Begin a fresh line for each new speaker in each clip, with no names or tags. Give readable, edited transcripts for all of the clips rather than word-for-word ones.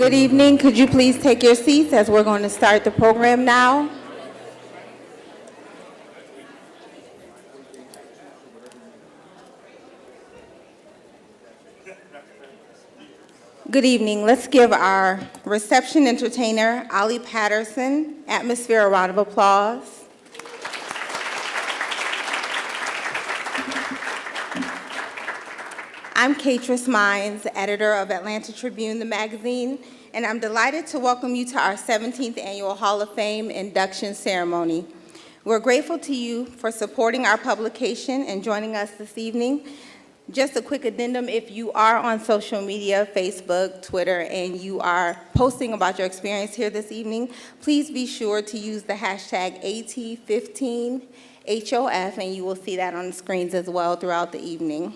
Good evening. Could you please take your seats as we're going to start the program now? Good evening. Let's give our reception entertainer, Ali Patterson, atmosphere a round of applause. I'm Catrice Mines, editor of Atlanta Tribune, the magazine, and I'm delighted to welcome you to our 17th Annual Hall of Fame induction ceremony. We're grateful to you for supporting our publication and joining us this evening. Just a quick addendum, if you are on social media, Facebook, Twitter, and you are posting about your experience here this evening, please be sure to use the hashtag AT15HOF, and you will see that on the screens as well throughout the evening.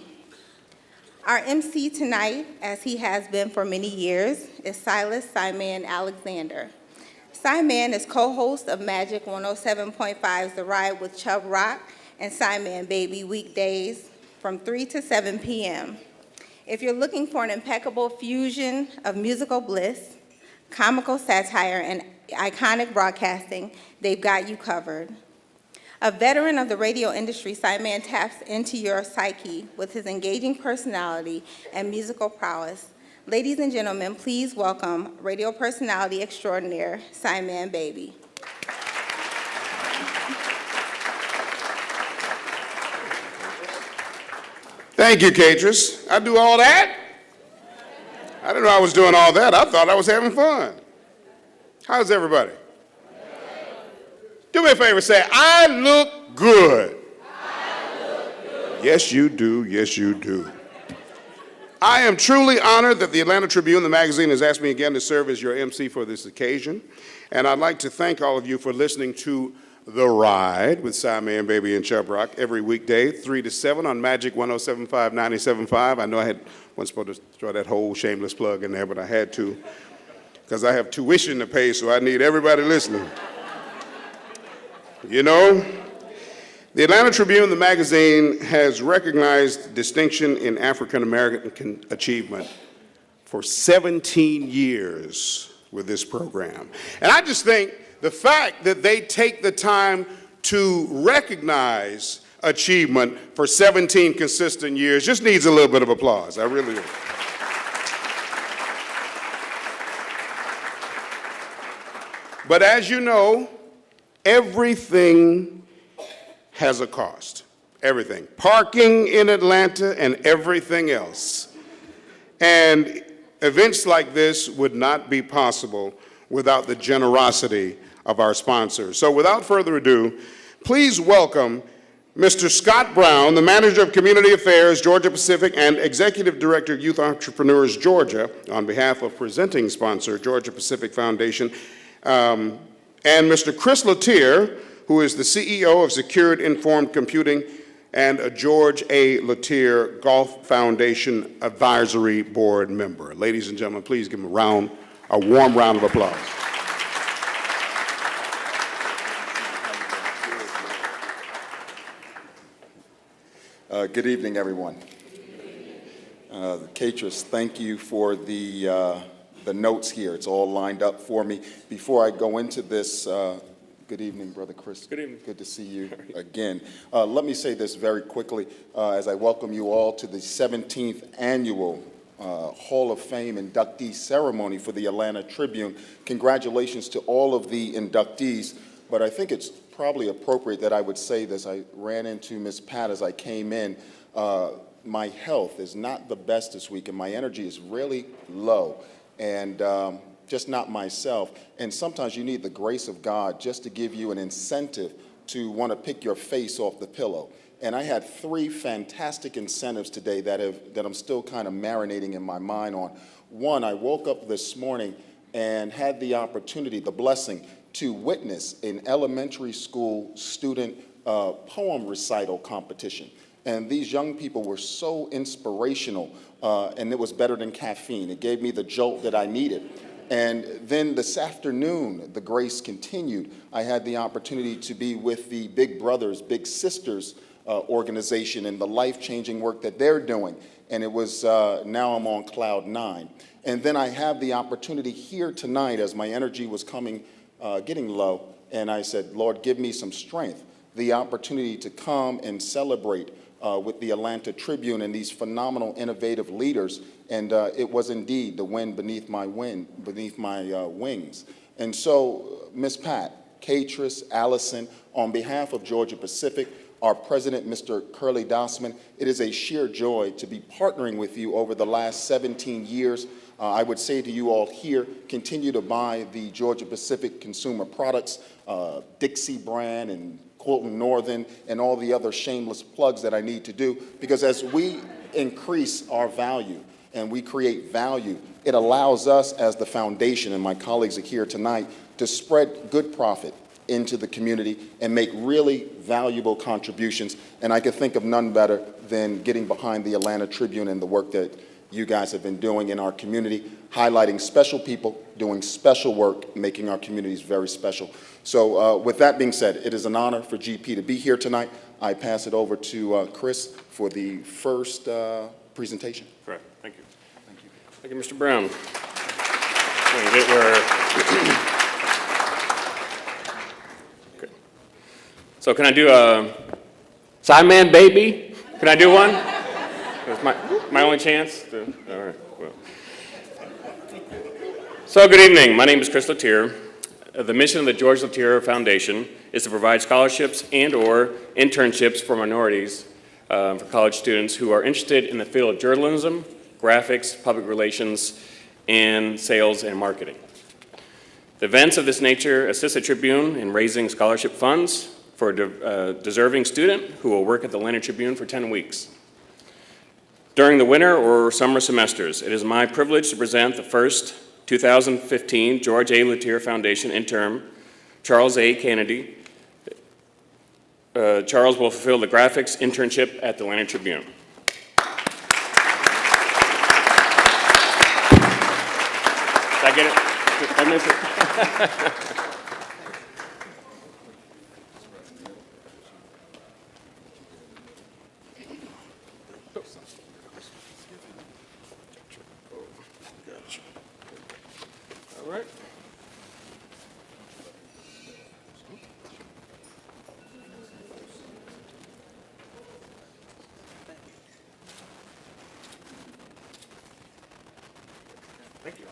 Our MC tonight, as he has been for many years, is Silas Simon Alexander. Simon is co-host of Magic 107.5's The Ride with Chubb Rock and Simon Baby weekdays from 3 to 7 p.m. If you're looking for an impeccable fusion of musical bliss, comical satire, and iconic broadcasting, they've got you covered. A veteran of the radio industry, Simon taps into your psyche with his engaging personality and musical prowess. Ladies and gentlemen, please welcome radio personality extraordinaire, Simon Baby.
Thank you, Catrice. I do all that? I didn't know I was doing all that. I thought I was having fun. How's everybody? Do me a favor, say, I look good.
I look good.
Yes, you do. Yes, you do. I am truly honored that the Atlanta Tribune, the magazine, has asked me again to serve as your MC for this occasion. And I'd like to thank all of you for listening to The Ride with Simon Baby and Chubb Rock every weekday, 3 to 7 on Magic 107.5, 97.5. I know I wasn't supposed to throw that whole shameless plug in there, but I had to because I have tuition to pay, so I need everybody listening. You know, the Atlanta Tribune, the magazine, has recognized distinction in African American achievement for 17 years with this program. And I just think the fact that they take the time to recognize achievement for 17 consistent years just needs a little bit of applause. I really do. But as you know, everything has a cost. Everything. Parking in Atlanta and everything else. And events like this would not be possible without the generosity of our sponsors. So without further ado, please welcome Mr. Scott Brown, the Manager of Community Affairs, Georgia Pacific, and Executive Director, Youth Entrepreneurs Georgia, on behalf of presenting sponsor, Georgia Pacific Foundation, and Mr. Chris Latier, who is the CEO of Secured Informed Computing and a George A. Latier Golf Foundation Advisory Board member. Ladies and gentlemen, please give them a warm round of applause.
Good evening, everyone. Catrus, thank you for the notes here. It's all lined up for me. Before I go into this, good evening, Brother Chris.
Good evening.
Good to see you again. Let me say this very quickly as I welcome you all to the 17th Annual Hall of Fame inductee ceremony for the Atlanta Tribune. Congratulations to all of the inductees, but I think it's probably appropriate that I would say this. I ran into Ms. Pat as I came in. My health is not the best this week, and my energy is really low, and just not myself. And sometimes you need the grace of God just to give you an incentive to want to pick your face off the pillow. And I had 3 fantastic incentives today that I'm still kind of marinating in my mind on. One, I woke up this morning and had the opportunity, the blessing, to witness an elementary school student poem recital competition. And these young people were so inspirational, and it was better than caffeine. It gave me the jolt that I needed. And then this afternoon, the grace continued. I had the opportunity to be with the Big Brothers, Big Sisters organization and the life-changing work that they're doing. And it was, now I'm on cloud 9. And then I have the opportunity here tonight as my energy was getting low, and I said, Lord, give me some strength, the opportunity to come and celebrate with the Atlanta Tribune and these phenomenal, innovative leaders. And it was indeed the wind beneath my wings. And so, Ms. Pat, Catrus, Allison, on behalf of Georgia Pacific, our president, Mr. Curly Dossman, it is a sheer joy to be partnering with you over the last 17 years. I would say to you all here, continue to buy the Georgia Pacific consumer products, Dixie brand and Quilton Northern, and all the other shameless plugs that I need to do, because as we increase our value and we create value, it allows us as the foundation, and my colleagues are here tonight, to spread good profit into the community and make really valuable contributions. And I can think of none better than getting behind the Atlanta Tribune and the work that you guys have been doing in our community, highlighting special people, doing special work, making our communities very special. So with that being said, it is an honor for GP to be here tonight. I pass it over to Chris for the first presentation.
Correct. Thank you.
Thank you.
Thank you, Mr. Brown. Okay. So can I do a Sideman Baby? Can I do one? It's my only chance? All right. Well. So good evening. My name is Chris Latier. The mission of the George Latier Foundation is to provide scholarships and/or internships for minorities for college students who are interested in the field of journalism, graphics, public relations, and sales and marketing. The events of this nature assist the Tribune in raising scholarship funds for a deserving student who will work at the Atlanta Tribune for 10 weeks. During the winter or summer semesters, it is my privilege to present the first 2015 George A. Latier Foundation intern, Charles A. Kennedy. Charles will fulfill the graphics internship at the Atlanta Tribune. Did I get it? Did I miss it? All right. Thank you.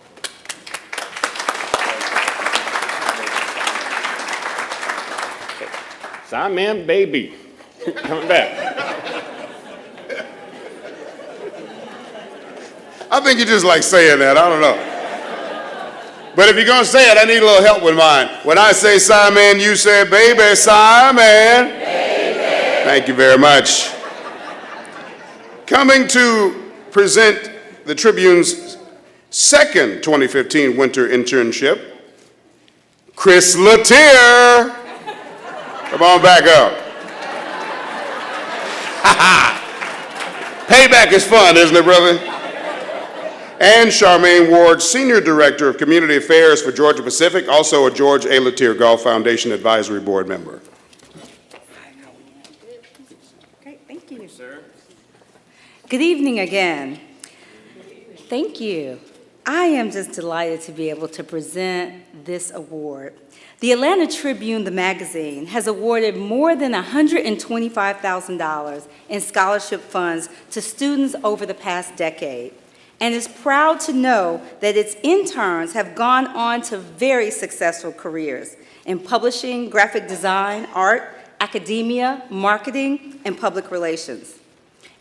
Sideman Baby, coming back.
I think you just like saying that. I don't know. But if you're going to say it, I need a little help with mine. When I say Simon, you say baby, Simon. Baby. Thank you very much. Coming to present the Tribune's second 2015 winter internship, Chris Latier. Come on back up. Payback is fun, isn't it, brother? And Charmaine Ward, Senior Director of Community Affairs for Georgia Pacific, also a George A. Latier Golf Foundation Advisory Board member.
Great, thank you. Good evening again. Thank you. I am just delighted to be able to present this award. The Atlanta Tribune, the magazine, has awarded more than $125,000 in scholarship funds to students over the past decade, and is proud to know that its interns have gone on to very successful careers in publishing, graphic design, art, academia, marketing, and public relations.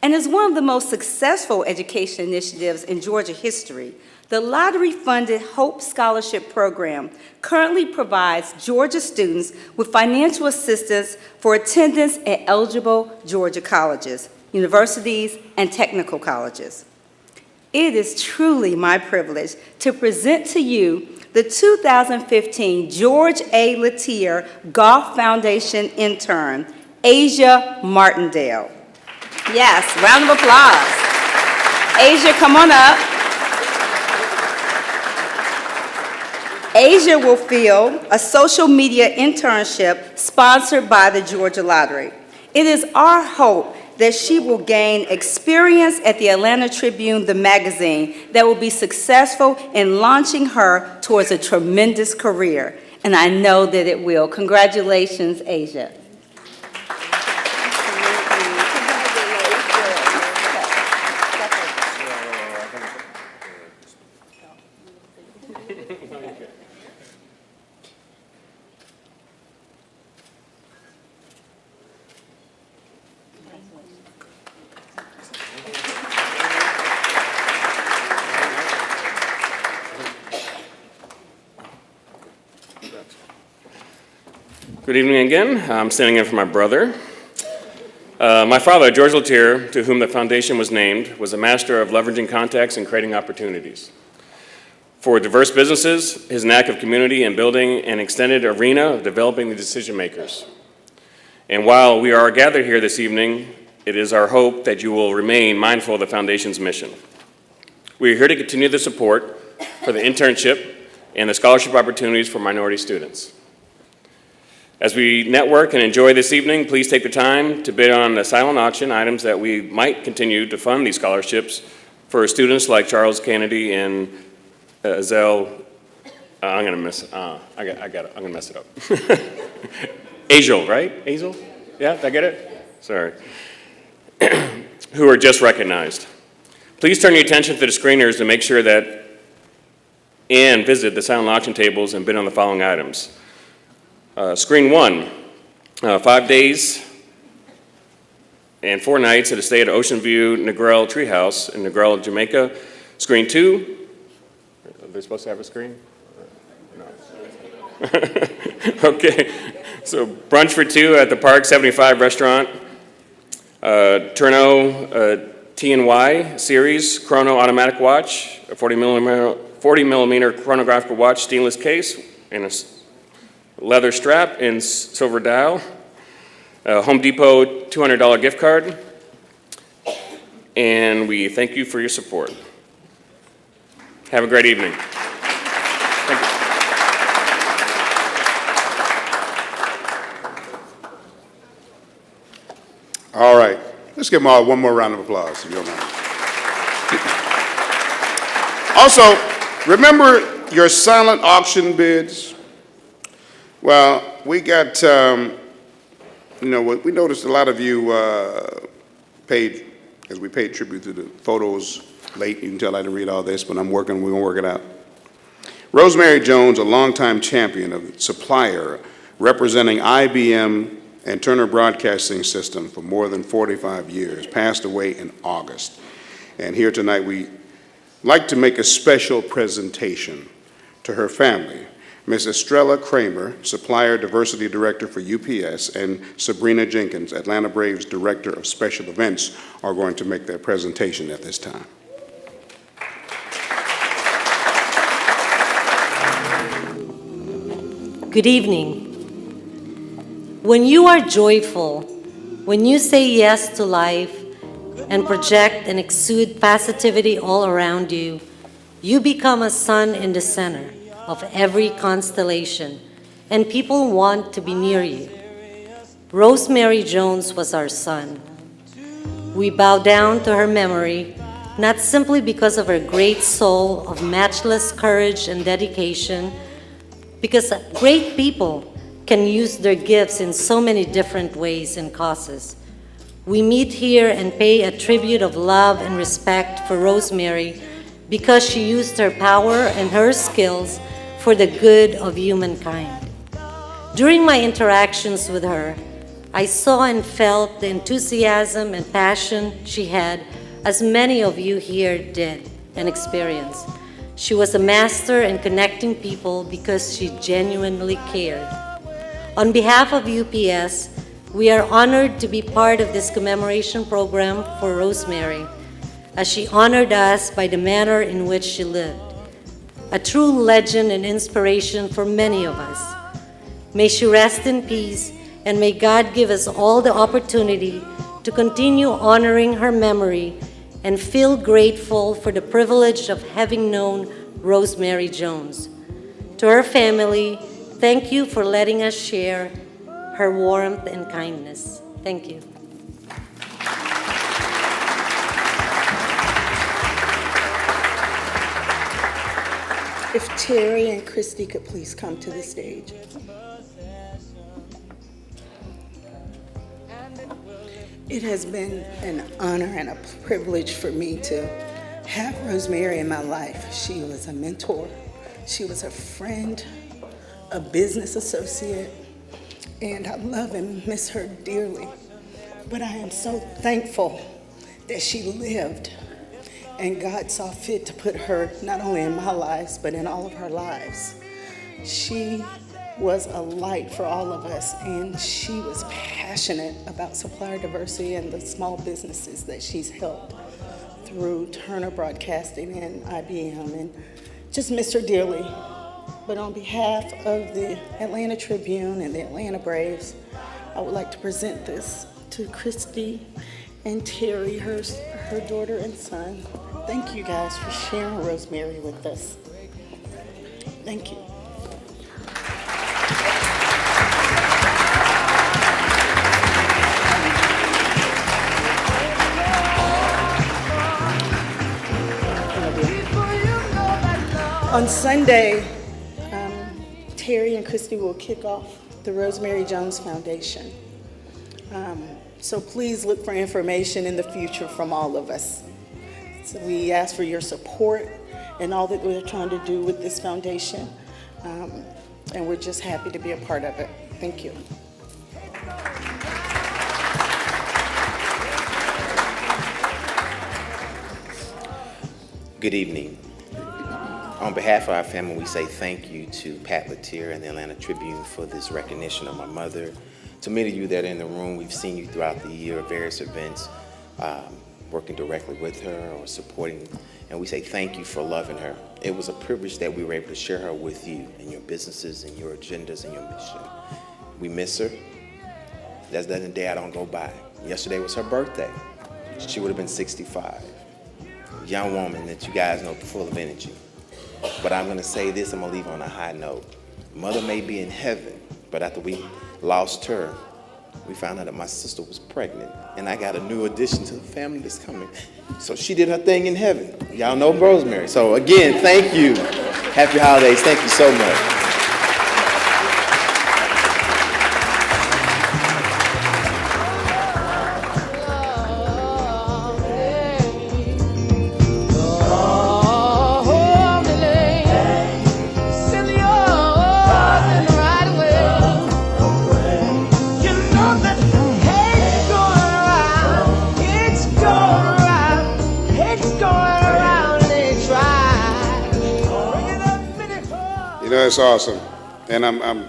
And as one of the most successful education initiatives in Georgia history, the lottery-funded Hope Scholarship Program currently provides Georgia students with financial assistance for attendance at eligible Georgia colleges, universities, and technical colleges. It is truly my privilege to present to you the 2015 George A. Latier Golf Foundation intern, Asia Martindale. Yes, round of applause. Asia, come on up. Asia will fill a social media internship sponsored by the Georgia Lottery. It is our hope that she will gain experience at the Atlanta Tribune, the magazine, that will be successful in launching her towards a tremendous career. And I know that it will. Congratulations, Asia.
Good evening again. I'm standing in for my brother. My father, George Latier, to whom the foundation was named, was a master of leveraging contacts and creating opportunities. For diverse businesses, his knack of community and building an extended arena of developing the decision makers. And while we are gathered here this evening, it is our hope that you will remain mindful of the foundation's mission. We are here to continue the support for the internship and the scholarship opportunities for minority students. As we network and enjoy this evening, please take the time to bid on the silent auction items that we might continue to fund these scholarships for students like Charles Kennedy and Zell. I'm gonna mess it up. Azel, right? Azel? Yeah, did I get it? Sorry. Who are just recognized. Please turn your attention to the screeners to make sure that and visit the silent auction tables and bid on the following items. Screen 1, 5 days and 4 nights at a stay at Ocean View Negril Treehouse in Negril, Jamaica. Screen 2, are they supposed to have a screen? No. Okay, so brunch for 2 at the Park 75 restaurant. Turno T&Y series, chrono automatic watch, a 40 millimeter chronographic watch, stainless case, and a leather strap and silver dial, Home Depot $200 gift card, and we thank you for your support. Have a great evening. Thank you.
All right, let's give them all one more round of applause, if you don't mind. Also, remember your silent auction bids? Well, we got, we noticed a lot of you paid, as we paid tribute to the photos late. You can tell I didn't read all this, but we're gonna work it out. Rosemary Jones, a longtime champion of supplier representing IBM and Turner Broadcasting System for more than 45 years, passed away in August. And here tonight, we like to make a special presentation to her family. Ms. Estrella Kramer, Supplier Diversity Director for UPS, and Sabrina Jenkins, Atlanta Braves Director of Special Events, are going to make their presentation at this time.
Good evening. When you are joyful, When you say yes to life and project and exude positivity all around you, you become a sun in the center of every constellation, and people want to be near you. Rosemary Jones was our sun. We bow down to her memory, not simply because of her great soul of matchless courage and dedication, because great people can use their gifts in so many different ways and causes. We meet here and pay a tribute of love and respect for Rosemary because she used her power and her skills for the good of humankind. During my interactions with her, I saw and felt the enthusiasm and passion she had, as many of you here did and experienced. She was a master in connecting people because she genuinely cared. On behalf of UPS, we are honored to be part of this commemoration program for Rosemary, as she honored us by the manner in which she lived. A true legend and inspiration for many of us. May she rest in peace, and may God give us all the opportunity to continue honoring her memory and feel grateful for the privilege of having known Rosemary Jones. To her family, thank you for letting us share her warmth and kindness. Thank you.
If Terry and Christy could please come to the stage. It has been an honor and a privilege for me to have Rosemary in my life. She was a mentor, she was a friend, a business associate, and I love and miss her dearly. But I am so thankful that she lived, and God saw fit to put her not only in my lives, but in all of her lives. She was a light for all of us, and she was passionate about supplier diversity and the small businesses that she's helped through Turner Broadcasting and IBM, and just miss her dearly. But on behalf of the Atlanta Tribune and the Atlanta Braves, I would like to present this to Christy and Terry, her daughter and son. Thank you guys for sharing Rosemary with us. Thank you. On Sunday, Terry and Christy will kick off the Rosemary Jones Foundation. So please look for information in the future from all of us. So we ask for your support and all that we're trying to do with this foundation. And we're just happy to be a part of it. Thank you.
Good evening. On behalf of our family, we say thank you to Pat Latier and the Atlanta Tribune for this recognition of my mother. To many of you that are in the room, we've seen you throughout the year at various events, working directly with her or supporting, and we say thank you for loving her. It was a privilege that we were able to share her with you and your businesses and your agendas and your mission. We miss her. That's the day I don't go by. Yesterday was her birthday. She would have been 65. Young woman that you guys know, full of energy. But I'm gonna say this, I'm gonna leave on a high note. Mother may be in heaven, but after we lost her, we found out that my sister was pregnant, and I got a new addition to the family that's coming. So she did her thing in heaven. Y'all know Rosemary. So again, thank you. Happy holidays, thank you so much.
You know, it's awesome, and I'm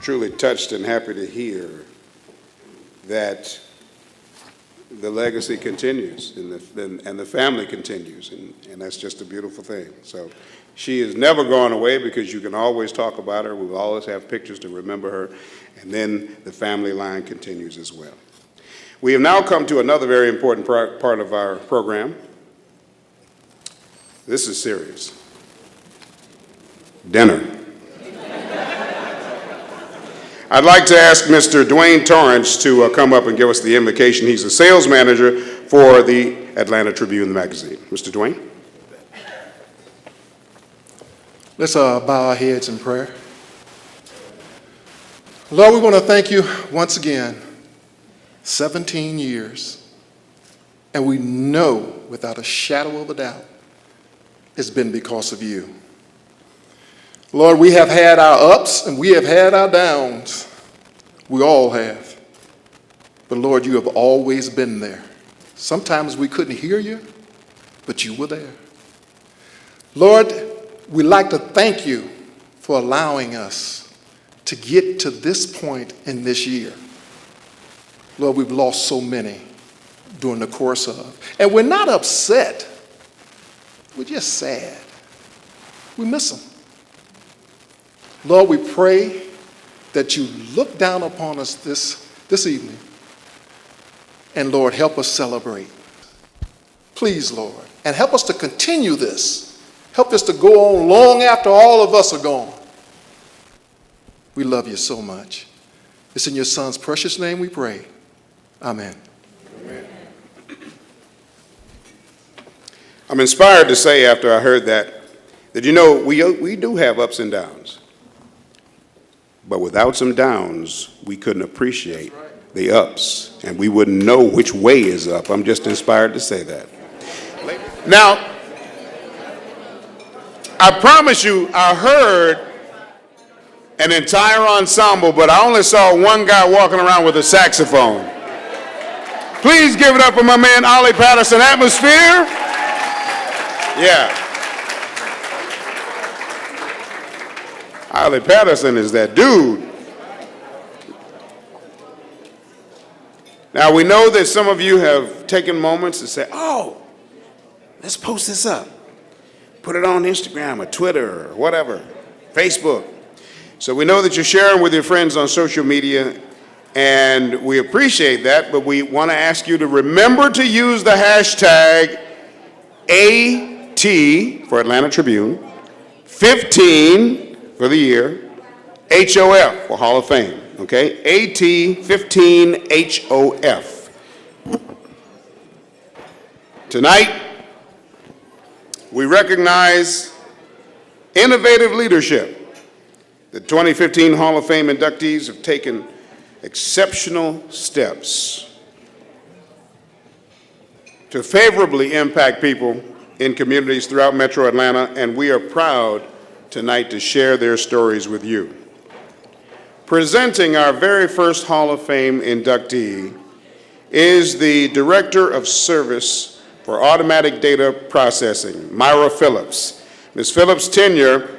truly touched and happy to hear that the legacy continues and the family continues, and that's just a beautiful thing. So she is never going away because you can always talk about her. We will always have pictures to remember her, and then the family line continues as well. We have now come to another very important part of our program. This is serious. Dinner. I'd like to ask Mr. Dwayne Torrance to come up and give us the invocation. He's a sales manager for the Atlanta Tribune magazine. Mr. Dwayne?
Let's bow our heads in prayer. Lord, we want to thank you once again. 17 years. And we know without a shadow of a doubt it's been because of you. Lord, we have had our ups and we have had our downs. We all have. But Lord, you have always been there. Sometimes we couldn't hear you, but you were there. Lord, we'd like to thank you for allowing us to get to this point in this year. Lord, we've lost so many during the course of. And we're not upset. We're just sad. We miss them. Lord, we pray that you look down upon us this evening. And Lord, help us celebrate. Please, Lord. And help us to continue this. Help us to go on long after all of us are gone. We love you so much. It's in your Son's precious name we pray. Amen.
Amen. I'm inspired to say after I heard that you know, we do have ups and downs. But without some downs, we couldn't appreciate the ups, and we wouldn't know which way is up. I'm just inspired to say that. Now, I promise you, I heard an entire ensemble, but I only saw one guy walking around with a saxophone. Please give it up for my man, Ollie Patterson. Atmosphere? Yeah. Ollie Patterson is that dude. Now, we know that some of you have taken moments to say, oh, let's post this up. Put it on Instagram or Twitter or whatever, Facebook. So we know that you're sharing with your friends on social media, and we appreciate that, but we want to ask you to remember to use the hashtag AT for Atlanta Tribune, 15 for the year, HOF for Hall of Fame, okay? AT15 HOF. Tonight, we recognize innovative leadership. The 2015 Hall of Fame inductees have taken exceptional steps to favorably impact people in communities throughout Metro Atlanta, and we are proud tonight to share their stories with you. Presenting our very first Hall of Fame inductee is the Director of Service for Automatic Data Processing, Myra Phillips. Ms. Phillips' tenure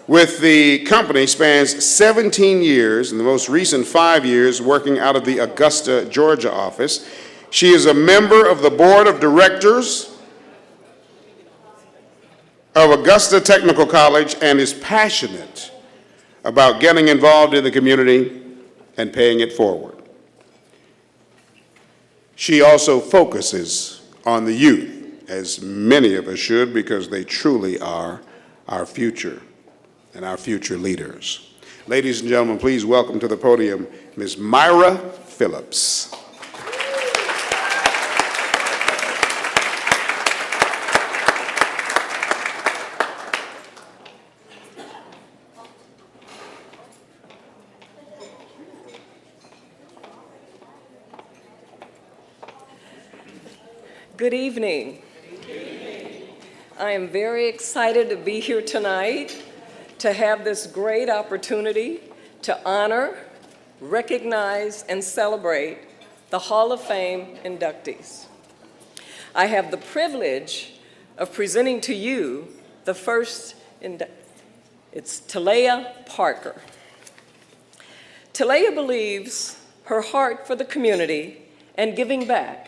with the company spans 17 years, and the most recent 5 years working out of the Augusta, Georgia office. She is a member of the Board of Directors of Augusta Technical College and is passionate about getting involved in the community and paying it forward. She also focuses on the youth, as many of us should, because they truly are our future and our future leaders. Ladies and gentlemen, please welcome to the podium Ms. Myra Phillips.
Good evening. I am very excited to be here tonight to have this great opportunity to honor, recognize, and celebrate the Hall of Fame inductees. I have the privilege of presenting to you the first it's Talaya Parker. Talaya believes her heart for the community and giving back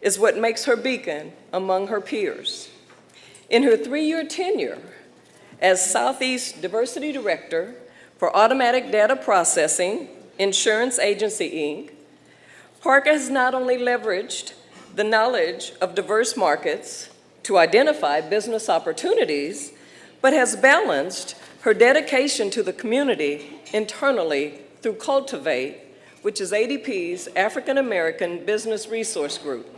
is what makes her beacon among her peers. In her 3-year tenure as Southeast Diversity Director for Automatic Data Processing, Insurance Agency, Inc., Parker has not only leveraged the knowledge of diverse markets to identify business opportunities, but has balanced her dedication to the community internally through Cultivate, which is ADP's African American Business Resource Group,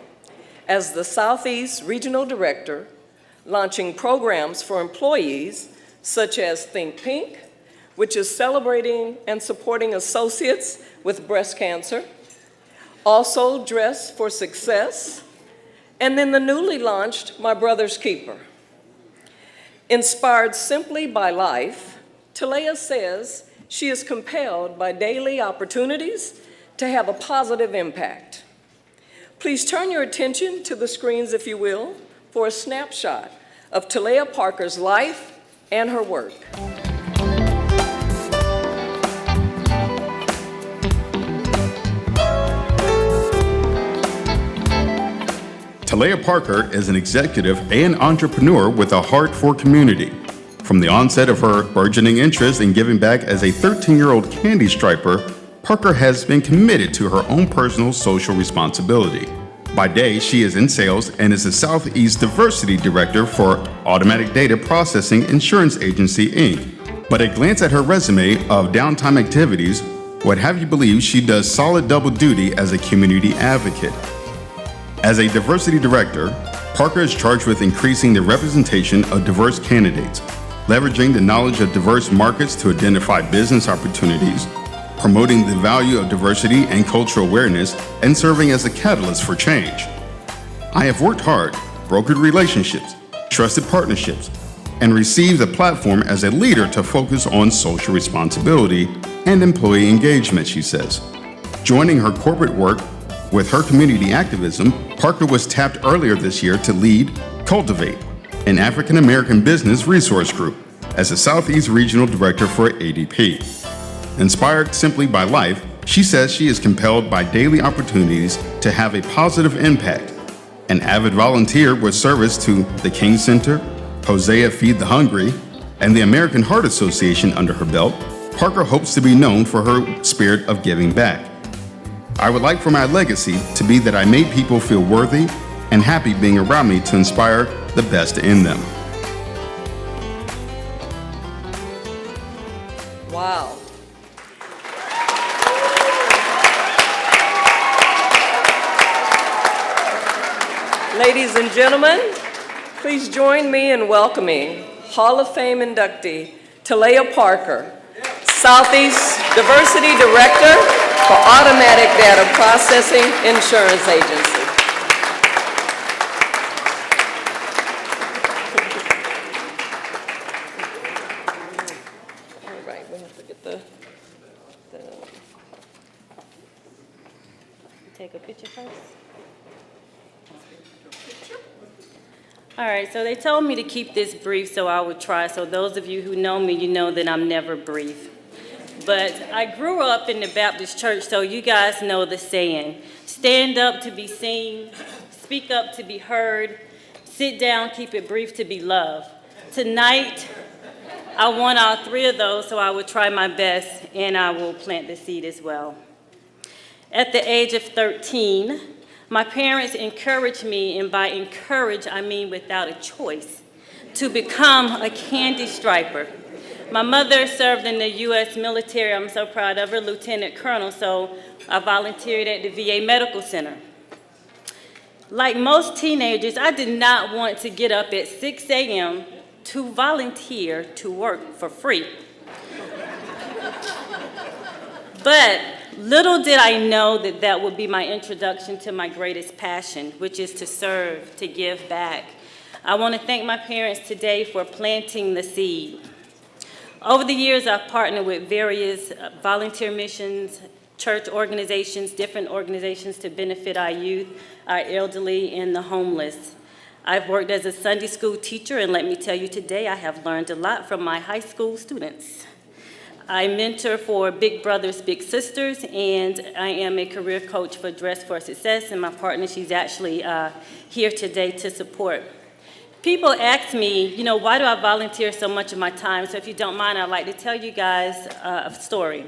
as the Southeast Regional Director, launching programs for employees such as Think Pink, which is celebrating and supporting associates with breast cancer, also Dress for Success, and then the newly launched My Brother's Keeper. Inspired simply by life, Talea says she is compelled by daily opportunities to have a positive impact. Please turn your attention to the screens, if you will, for a snapshot of Talea Parker's life and her work.
Talea Parker is an executive and entrepreneur with a heart for community. From the onset of her burgeoning interest in giving back as a 13-year-old candy striper, Parker has been committed to her own personal social responsibility. By day, she is in sales and is the Southeast Diversity Director for Automatic Data Processing Insurance Agency, Inc. But a glance at her resume of downtime activities would have you believe she does solid double duty as a community advocate. As a diversity director, Parker is charged with increasing the representation of diverse candidates, leveraging the knowledge of diverse markets to identify business opportunities, promoting the value of diversity and cultural awareness, and serving as a catalyst for change. I have worked hard, brokered relationships, trusted partnerships, and received a platform as a leader to focus on social responsibility and employee engagement, she says. Joining her corporate work with her community activism, Parker was tapped earlier this year to lead Cultivate, an African American business resource group, as the Southeast Regional Director for ADP. Inspired simply by life, she says she is compelled by daily opportunities to have a positive impact. An avid volunteer with service to the King Center, Hosea Feed the Hungry, and the American Heart Association under her belt, Parker hopes to be known for her spirit of giving back. I would like for my legacy to be that I made people feel worthy and happy being around me to inspire the best in them.
Wow. Ladies and gentlemen, please join me in welcoming Hall of Fame inductee Talea Parker, Southeast Diversity Director for Automatic Data Processing Insurance Agency. All right, we have to get the
Take a picture first. All right, so they told me to keep this brief, so I would try. So those of you who know me, you know that I'm never brief. But I grew up in the Baptist church, so you guys know the saying. Stand up to be seen, speak up to be heard, sit down, keep it brief to be loved. Tonight, I want all three of those, so I will try my best, and I will plant the seed as well. At the age of 13, my parents encouraged me, and by encourage, I mean without a choice, to become a candy striper. My mother served in the U.S. military. I'm so proud of her, Lieutenant Colonel, so I volunteered at the VA Medical Center. Like most teenagers, I did not want to get up at 6 a.m. to volunteer to work for free. But little did I know that that would be my introduction to my greatest passion, which is to serve, to give back. I want to thank my parents today for planting the seed. Over the years, I've partnered with various volunteer missions, church organizations, different organizations to benefit our youth, our elderly, and the homeless. I've worked as a Sunday school teacher, and let me tell you today, I have learned a lot from my high school students. I mentor for Big Brothers, Big Sisters, and I am a career coach for Dress for Success, and my partner, she's actually here today to support. People ask me, you know, why do I volunteer so much of my time? So if you don't mind, I'd like to tell you guys a story.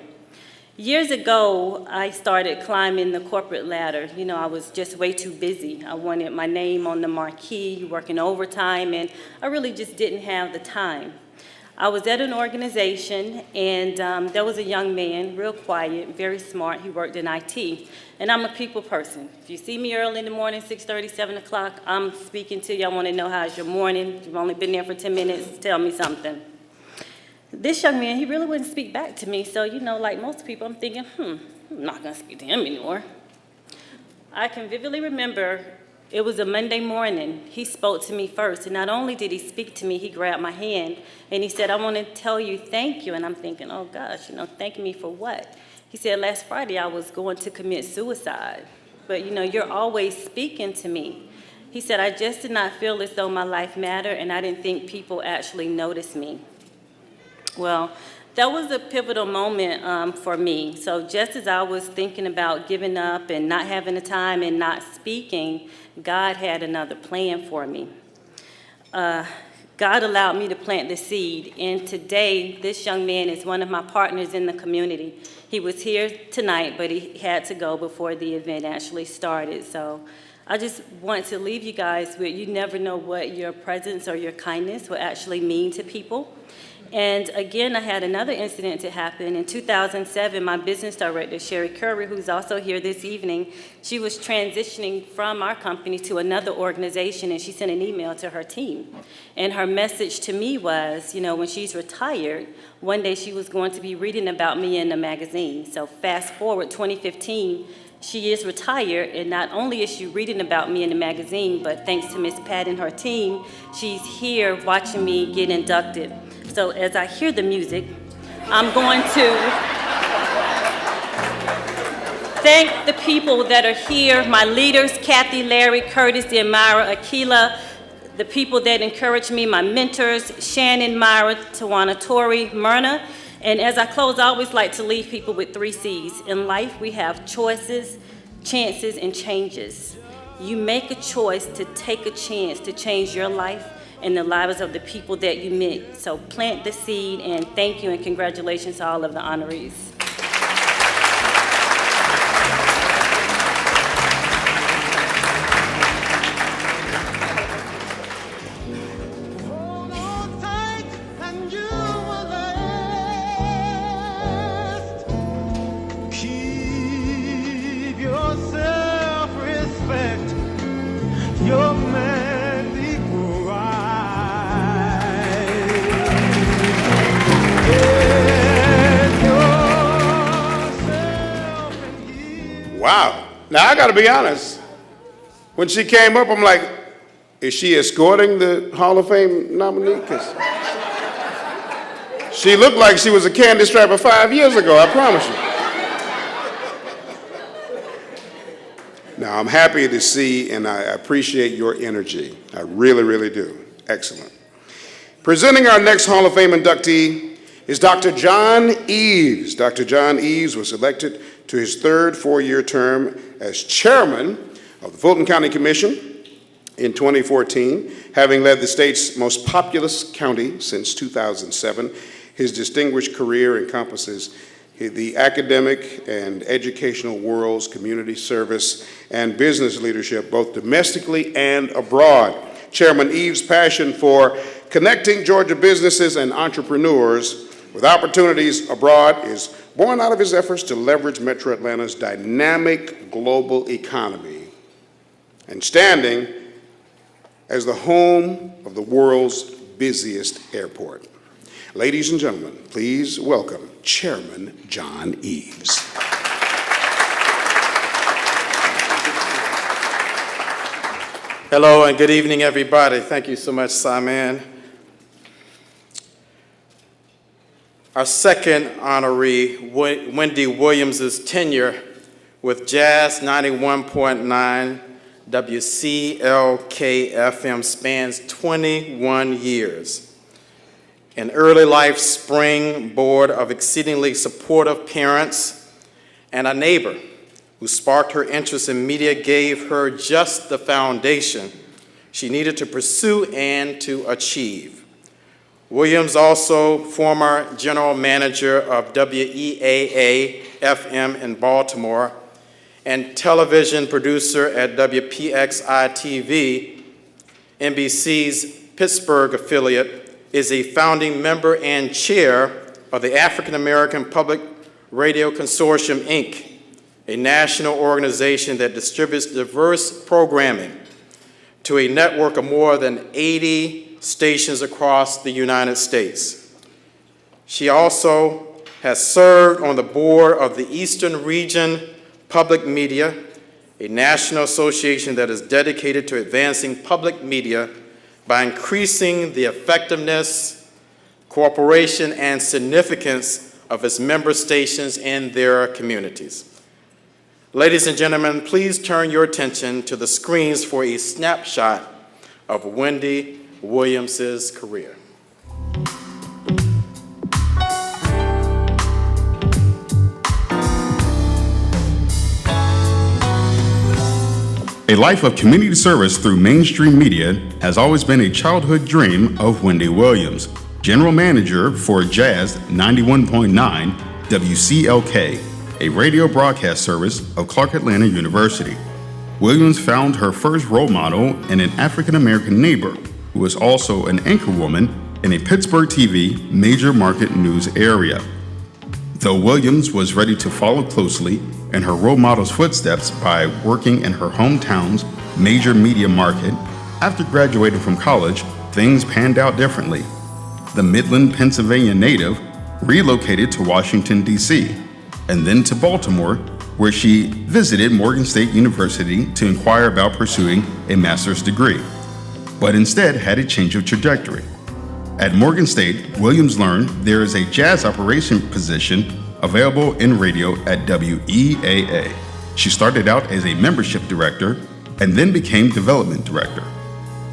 Years ago, I started climbing the corporate ladder. You know, I was just way too busy. I wanted my name on the marquee, working overtime, and I really just didn't have the time. I was at an organization, and there was a young man, real quiet, very smart. He worked in IT, and I'm a people person. If you see me early in the morning, 6:30, 7 o'clock, I'm speaking to you. I want to know how's your morning. You've only been there for 10 minutes. Tell me something. This young man, he really wouldn't speak back to me, so, you know, like most people, I'm thinking, I'm not going to speak to him anymore. I can vividly remember it was a Monday morning. He spoke to me first, and not only did he speak to me, he grabbed my hand, and he said, I want to tell you thank you. And I'm thinking, oh, gosh, you know, thank me for what? He said, last Friday I was going to commit suicide, but, you know, you're always speaking to me. He said, I just did not feel as though my life mattered, and I didn't think people actually noticed me. Well, that was a pivotal moment for me. So just as I was thinking about giving up and not having the time and not speaking, God had another plan for me. God allowed me to plant the seed, and today this young man is one of my partners in the community. He was here tonight, but he had to go before the event actually started. So I just want to leave you guys with, you never know what your presence or your kindness will actually mean to people. And again, I had another incident to happen. In 2007, my business director, Sherry Curry, who's also here this evening, she was transitioning from our company to another organization, and she sent an email to her team. And her message to me was, you know, when she's retired, one day she was going to be reading about me in a magazine. So fast forward 2015, she is retired, and not only is she reading about me in the magazine, but thanks to Miss Pat and her team, she's here watching me get inducted. So as I hear the music, I'm going to thank the people that are here, my leaders, Kathy, Larry, Curtis, Amira, Akila, the people that encourage me, my mentors, Shannon, Myra, Tawana, Tori, Myrna. And as I close, I always like to leave people with 3 C's. In life, we have choices, chances, and changes. You make a choice to take a chance to change your life and the lives of the people that you meet. So plant the seed, and thank you and congratulations to all of the honorees.
Keep your self-respect, your manly pride. Get yourself and give.
Wow. Now, I got to be honest. When she came up, I'm like, is she escorting the Hall of Fame nominee? 'Cause she looked like she was a candy strapper 5 years ago, I promise you. Now, I'm happy to see, and I appreciate your energy. I really, really do. Excellent. Presenting our next Hall of Fame inductee is Dr. John Eves. Dr. John Eves was elected to his 3rd 4-year term as chairman of the Fulton County Commission in 2014, having led the state's most populous county since 2007. His distinguished career encompasses the academic and educational worlds, community service, and business leadership, both domestically and abroad. Chairman Eves' passion for connecting Georgia businesses and entrepreneurs with opportunities abroad is born out of his efforts to leverage Metro Atlanta's dynamic global economy and standing as the home of the world's busiest airport. Ladies and gentlemen, please welcome Chairman John Eves.
Hello and good evening, everybody. Thank you so much, Simon. Our second honoree, Wendy Williams' tenure with Jazz 91.9 WCLK-FM spans 21 years. An early life springboard of exceedingly supportive parents and a neighbor who sparked her interest in media gave her just the foundation she needed to pursue and to achieve. Williams, also former general manager of WEAA-FM in Baltimore and television producer at WPXI-TV, NBC's Pittsburgh affiliate, is a founding member and chair of the African American Public Radio Consortium, Inc., a national organization that distributes diverse programming to a network of more than 80 stations across the United States. She also has served on the board of the Eastern Region Public Media, a national association that is dedicated to advancing public media by increasing the effectiveness, cooperation, and significance of its member stations in their communities. Ladies and gentlemen, please turn your attention to the screens for a snapshot of Wendy Williams's career.
A life of community service through mainstream media has always been a childhood dream of Wendy Williams, General Manager for Jazz 91.9 WCLK, a radio broadcast service of Clark Atlanta University. Williams found her first role model in an African-American neighbor who was also an anchorwoman in a Pittsburgh TV major market news area. Though Williams was ready to follow closely in her role model's footsteps by working in her hometown's major media market, after graduating from college, things panned out differently. The Midland, Pennsylvania native relocated to Washington, D.C., and then to Baltimore, where she visited Morgan State University to inquire about pursuing a master's degree, but instead had a change of trajectory. At Morgan State, Williams learned there is a jazz operation position available in radio at WEAA. She started out as a membership director and then became development director.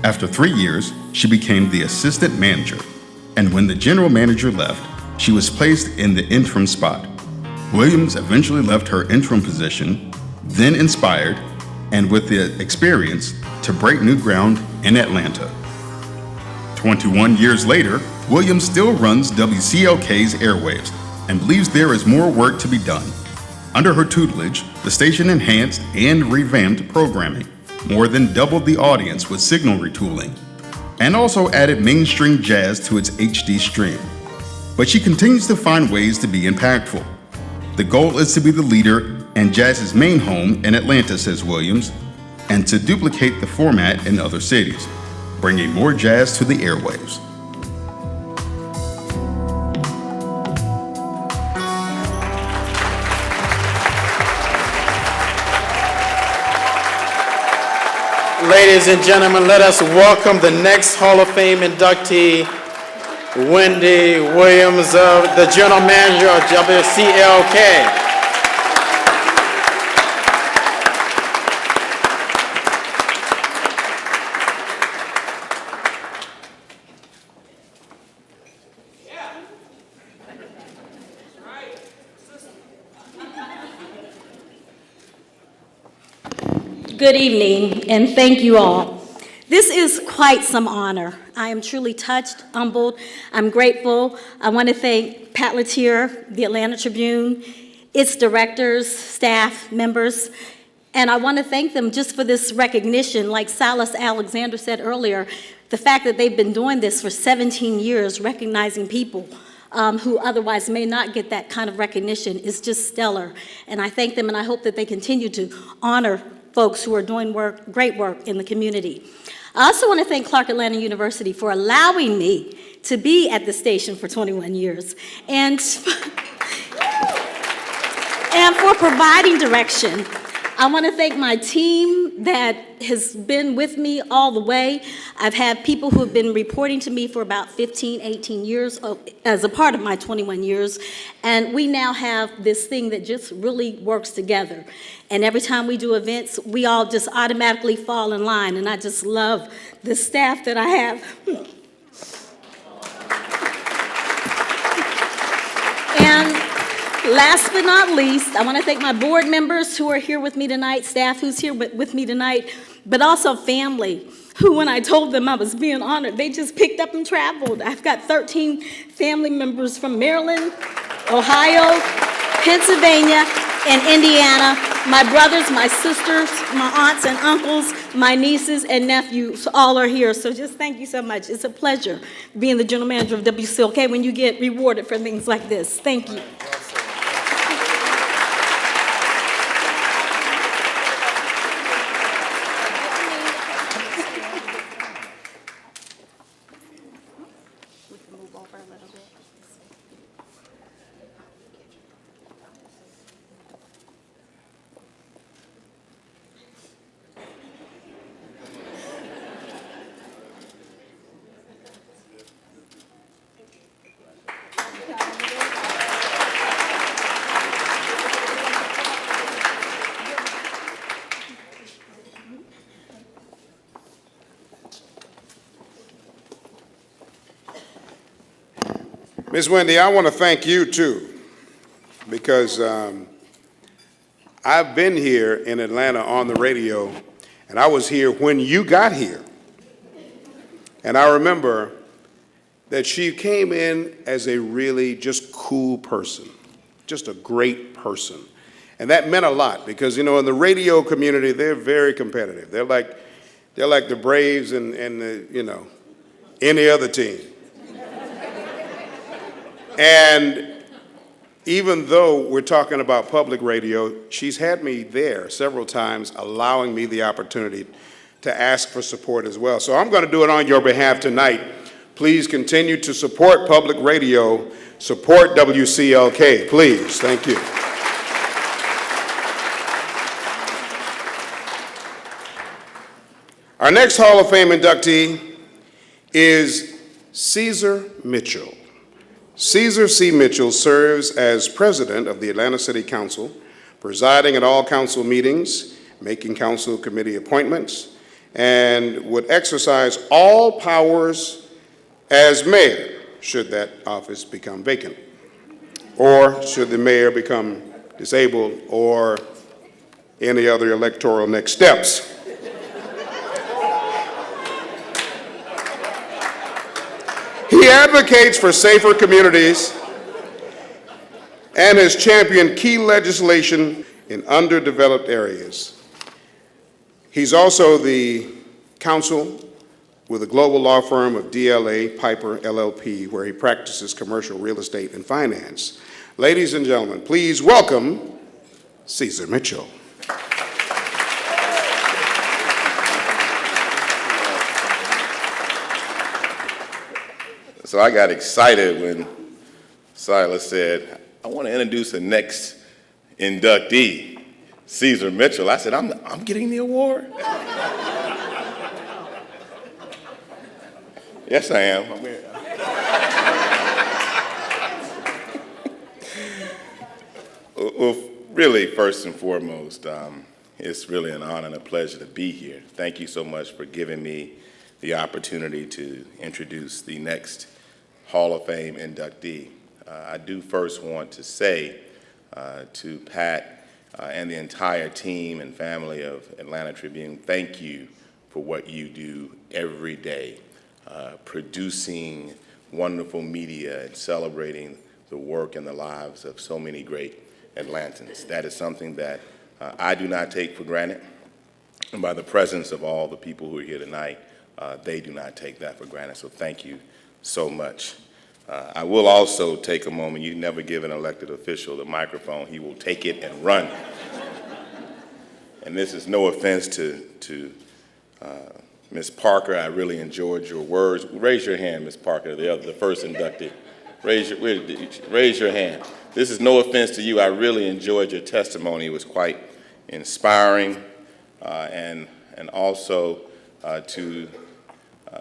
After 3 years, she became the assistant manager, and when the general manager left, she was placed in the interim spot. Williams eventually left her interim position, then inspired, and with the experience, to break new ground in Atlanta. 21 years later, Williams still runs WCLK's airwaves and believes there is more work to be done. Under her tutelage, the station enhanced and revamped programming, more than doubled the audience with signal retooling, and also added mainstream jazz to its HD stream. But she continues to find ways to be impactful. The goal is to be the leader and jazz's main home in Atlanta, says Williams, and to duplicate the format in other cities, bringing more jazz to the airwaves.
Ladies and gentlemen, let us welcome the next Hall of Fame inductee, Wendy Williams, the General Manager of WCLK.
Good evening, and thank you all. This is quite some honor. I am truly touched, humbled. I'm grateful. I want to thank Pat Latier, the Atlanta Tribune, its directors, staff, members, and I want to thank them just for this recognition. Like Silas Alexander said earlier, the fact that they've been doing this for 17 years, recognizing people who otherwise may not get that kind of recognition is just stellar. And I thank them, and I hope that they continue to honor folks who are doing great work in the community. I also want to thank Clark Atlanta University for allowing me to be at the station for 21 years and for providing direction. I want to thank my team that has been with me all the way. I've had people who have been reporting to me for about 15, 18 years as a part of my 21 years, and we now have this thing that just really works together. And every time we do events, we all just automatically fall in line, and I just love the staff that I have. And last but not least, I want to thank my board members who are here with me tonight, staff who's here with me tonight, but also family who, when I told them I was being honored, they just picked up and traveled. I've got 13 family members from Maryland, Ohio, Pennsylvania, and Indiana. My brothers, my sisters, my aunts and uncles, my nieces and nephews, all are here. So just thank you so much. It's a pleasure being the general manager of WCLK when you get rewarded for things like this. Thank you.
Ms. Wendy, I want to thank you too, because I've been here in Atlanta on the radio, and I was here when you got here. And I remember that she came in as a really just cool person, just a great person. And that meant a lot because, you know, in the radio community, they're very competitive. They're like the Braves and the, you know, any other team. And even though we're talking about public radio, she's had me there several times, allowing me the opportunity to ask for support as well. So I'm going to do it on your behalf tonight. Please continue to support public radio, support WCLK, please. Thank you. Our next Hall of Fame inductee is Caesar Mitchell. Caesar C. Mitchell serves as president of the Atlanta City Council, presiding at all council meetings, making council committee appointments, and would exercise all powers as mayor should that office become vacant, or should the mayor become disabled, or any other electoral next steps. He advocates for safer communities and has championed key legislation in underdeveloped areas. He's also the counsel with a global law firm of DLA Piper LLP, where he practices commercial real estate and finance. Ladies and gentlemen, please welcome Caesar Mitchell.
So I got excited when Silas said, I want to introduce the next inductee, Caesar Mitchell. I said, I'm getting the award? Yes, I am. Well, really, first and foremost, it's really an honor and a pleasure to be here. Thank you so much for giving me the opportunity to introduce the next Hall of Fame inductee. I do first want to say to Pat and the entire team and family of Atlanta Tribune, thank you for what you do every day, producing wonderful media and celebrating the work and the lives of so many great Atlantans. That is something that I do not take for granted. And by the presence of all the people who are here tonight, they do not take that for granted. So thank you so much. I will also take a moment. You never give an elected official the microphone. He will take it and run. And this is no offense to Ms. Parker. I really enjoyed your words. Raise your hand, Ms. Parker, the first inductee. Raise your hand. This is no offense to you. I really enjoyed your testimony. It was quite inspiring. And also to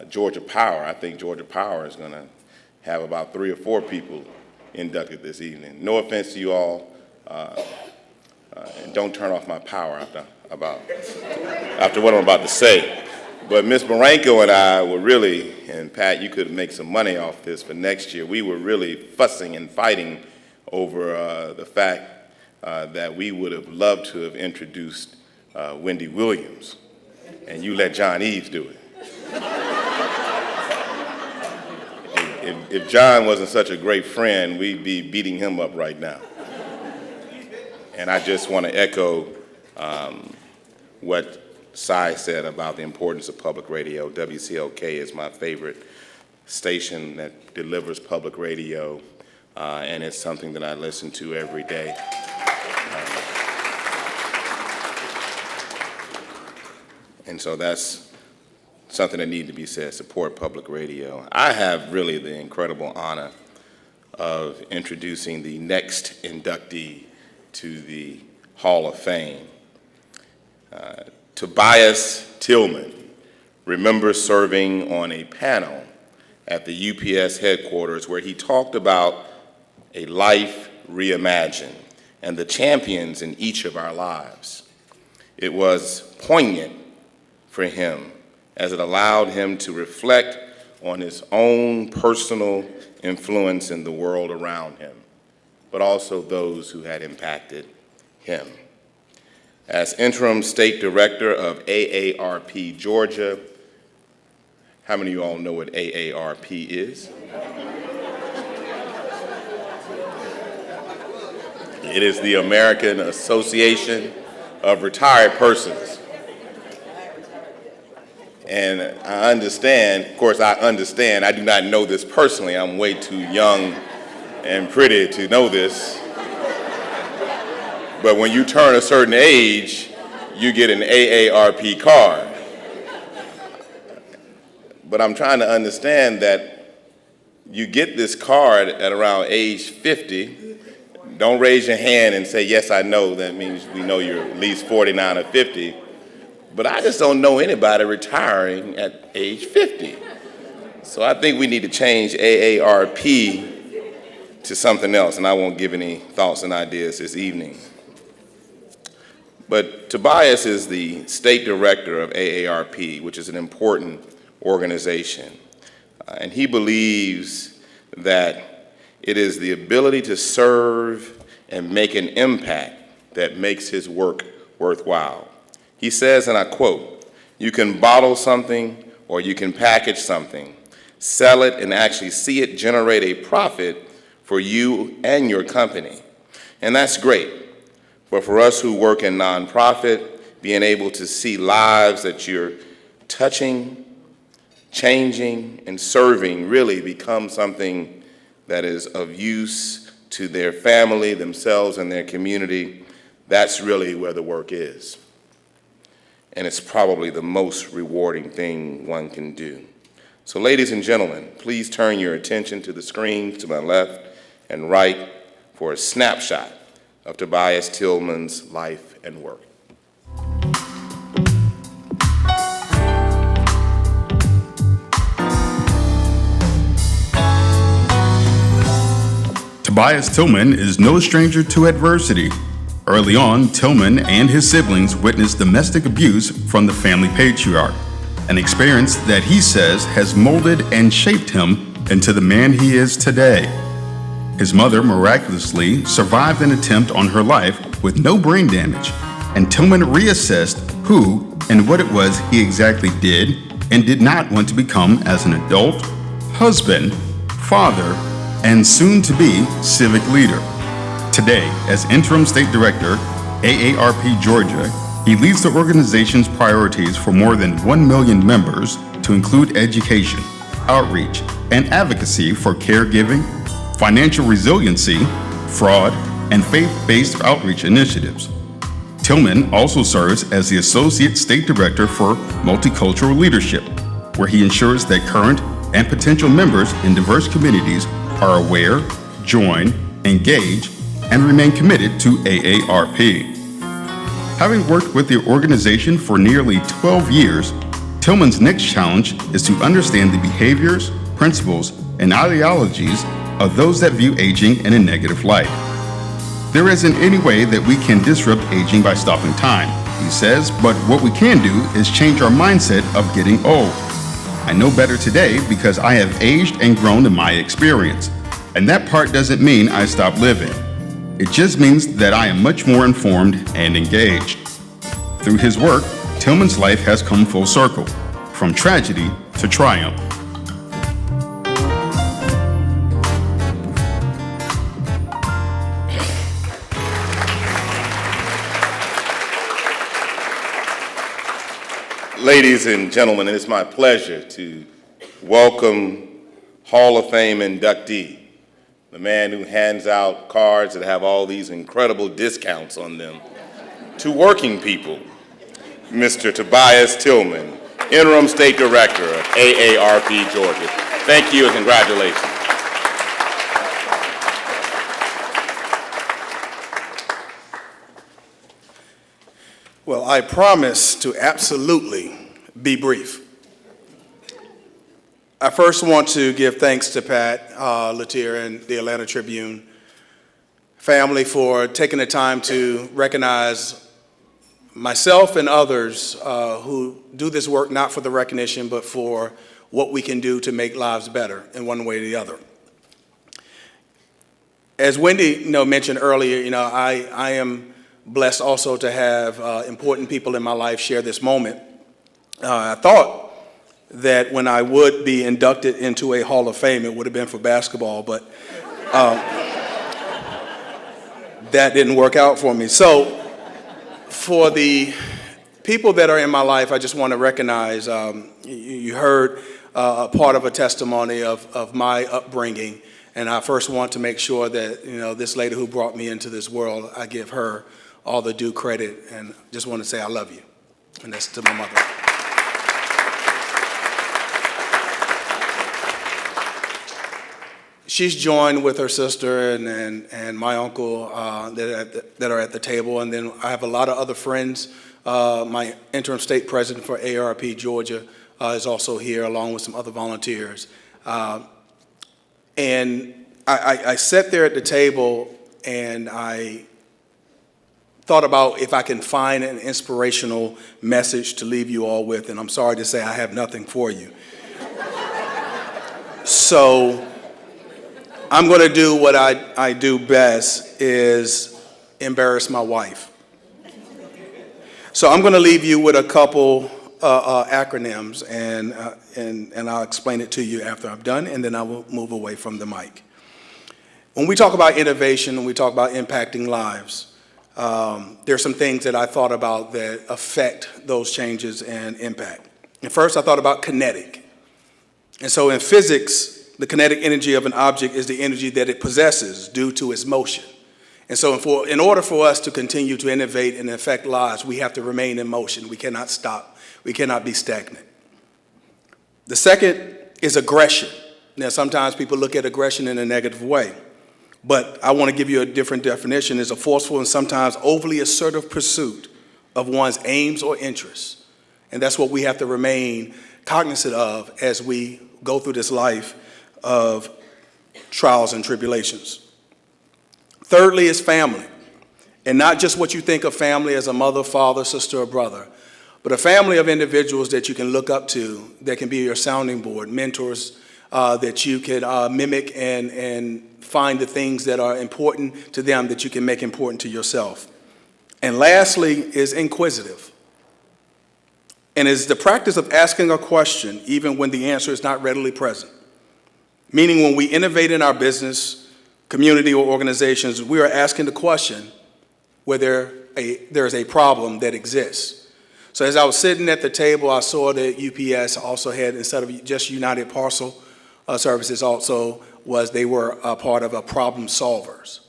Georgia Power. I think Georgia Power is going to have about 3 or 4 people inducted this evening. No offense to you all. And don't turn off my power after what I'm about to say. But Ms. Marenko and I were really, and Pat, you could make some money off this for next year. We were really fussing and fighting over the fact that we would have loved to have introduced Wendy Williams, and you let John Eves do it. if John wasn't such a great friend, we'd be beating him up right now. And I just want to echo what Cy said about the importance of public radio. WCLK is my favorite station that delivers public radio, and it's something that I listen to every day. And so that's something that needs to be said, support public radio. I have really the incredible honor of introducing the next inductee to the Hall of Fame. Tobias Tillman remembers serving on a panel at the UPS headquarters where he talked about a life reimagined and the champions in each of our lives. It was poignant for him as it allowed him to reflect on his own personal influence in the world around him, but also those who had impacted him. As interim state director of AARP Georgia, how many of you all know what AARP is? It is the American Association of Retired Persons. And I understand, of course I understand, I do not know this personally, I'm way too young and pretty to know this. But when you turn a certain age, you get an AARP card. But I'm trying to understand that you get this card at around age 50. Don't raise your hand and say, yes, I know. That means we know you're at least 49 or 50. But I just don't know anybody retiring at age 50. So I think we need to change AARP to something else, and I won't give any thoughts and ideas this evening. But Tobias is the state director of AARP, which is an important organization. And he believes that it is the ability to serve and make an impact that makes his work worthwhile. He says, and I quote, "You can bottle something or you can package something, sell it and actually see it generate a profit for you and your company. And that's great. But for us who work in nonprofit, being able to see lives that you're touching, changing, and serving really becomes something that is of use to their family, themselves, and their community. That's really where the work is. And it's probably the most rewarding thing one can do." So ladies and gentlemen, please turn your attention to the screen to my left and right for a snapshot of Tobias Tillman's life and work.
Tobias Tillman is no stranger to adversity. Early on, Tillman and his siblings witnessed domestic abuse from the family patriarch, an experience that he says has molded and shaped him into the man he is today. His mother miraculously survived an attempt on her life with no brain damage, and Tillman reassessed who and what it was he exactly did and did not want to become as an adult, husband, father, and soon-to-be civic leader. Today, as interim state director, AARP Georgia, he leads the organization's priorities for more than 1 million members to include education, outreach, and advocacy for caregiving, financial resiliency, fraud, and faith-based outreach initiatives. Tillman also serves as the Associate State Director for Multicultural Leadership, where he ensures that current and potential members in diverse communities are aware, join, engage, and remain committed to AARP. Having worked with the organization for nearly 12 years, Tillman's next challenge is to understand the behaviors, principles, and ideologies of those that view aging in a negative light. There isn't any way that we can disrupt aging by stopping time, he says, but what we can do is change our mindset of getting old. I know better today because I have aged and grown in my experience, and that part doesn't mean I stopped living. It just means that I am much more informed and engaged. Through his work, Tillman's life has come full circle, from tragedy to triumph.
Ladies and gentlemen, it is my pleasure to welcome Hall of Fame inductee, the man who hands out cards that have all these incredible discounts on them to working people, Mr. Tobias Tillman, Interim State Director of AARP Georgia. Thank you and congratulations.
Well, I promise to absolutely be brief. I first want to give thanks to Pat Latier and the Atlanta Tribune family for taking the time to recognize myself and others who do this work not for the recognition, but for what we can do to make lives better in one way or the other. As Wendy mentioned earlier, I am blessed also to have important people in my life share this moment. I thought that when I would be inducted into a Hall of Fame, it would have been for basketball, but that didn't work out for me. So for the people that are in my life, I just want to recognize, you heard a part of a testimony of my upbringing, and I first want to make sure that, this lady who brought me into this world, I give her all the due credit, and just want to say I love you, and that's to my mother. She's joined with her sister and my uncle that are at the table, and then I have a lot of other friends. My interim state president for AARP Georgia is also here, along with some other volunteers. And I sat there at the table and I thought about if I can find an inspirational message to leave you all with, and I'm sorry to say I have nothing for you. So I'm going to do what I do best, is embarrass my wife. So I'm going to leave you with a couple acronyms, and I'll explain it to you after I'm done, and then I will move away from the mic. When we talk about innovation and we talk about impacting lives, there's some things that I thought about that affect those changes and impact. And first, I thought about kinetic. And so in physics, the kinetic energy of an object is the energy that it possesses due to its motion. And so in order for us to continue to innovate and affect lives, we have to remain in motion. We cannot stop. We cannot be stagnant. The second is aggression. Now, sometimes people look at aggression in a negative way, but I want to give you a different definition. It's a forceful and sometimes overly assertive pursuit of one's aims or interests. And that's what we have to remain cognizant of as we go through this life of trials and tribulations. Thirdly is family, and not just what you think of family as a mother, father, sister, or brother, but a family of individuals that you can look up to, that can be your sounding board, mentors that you can mimic and find the things that are important to them that you can make important to yourself. And lastly is inquisitive, and is the practice of asking a question even when the answer is not readily present. Meaning when we innovate in our business, community, or organizations, we are asking the question whether there is a problem that exists. So as I was sitting at the table, I saw that UPS also had, instead of just United Parcel Services, also they were a part of a problem solvers.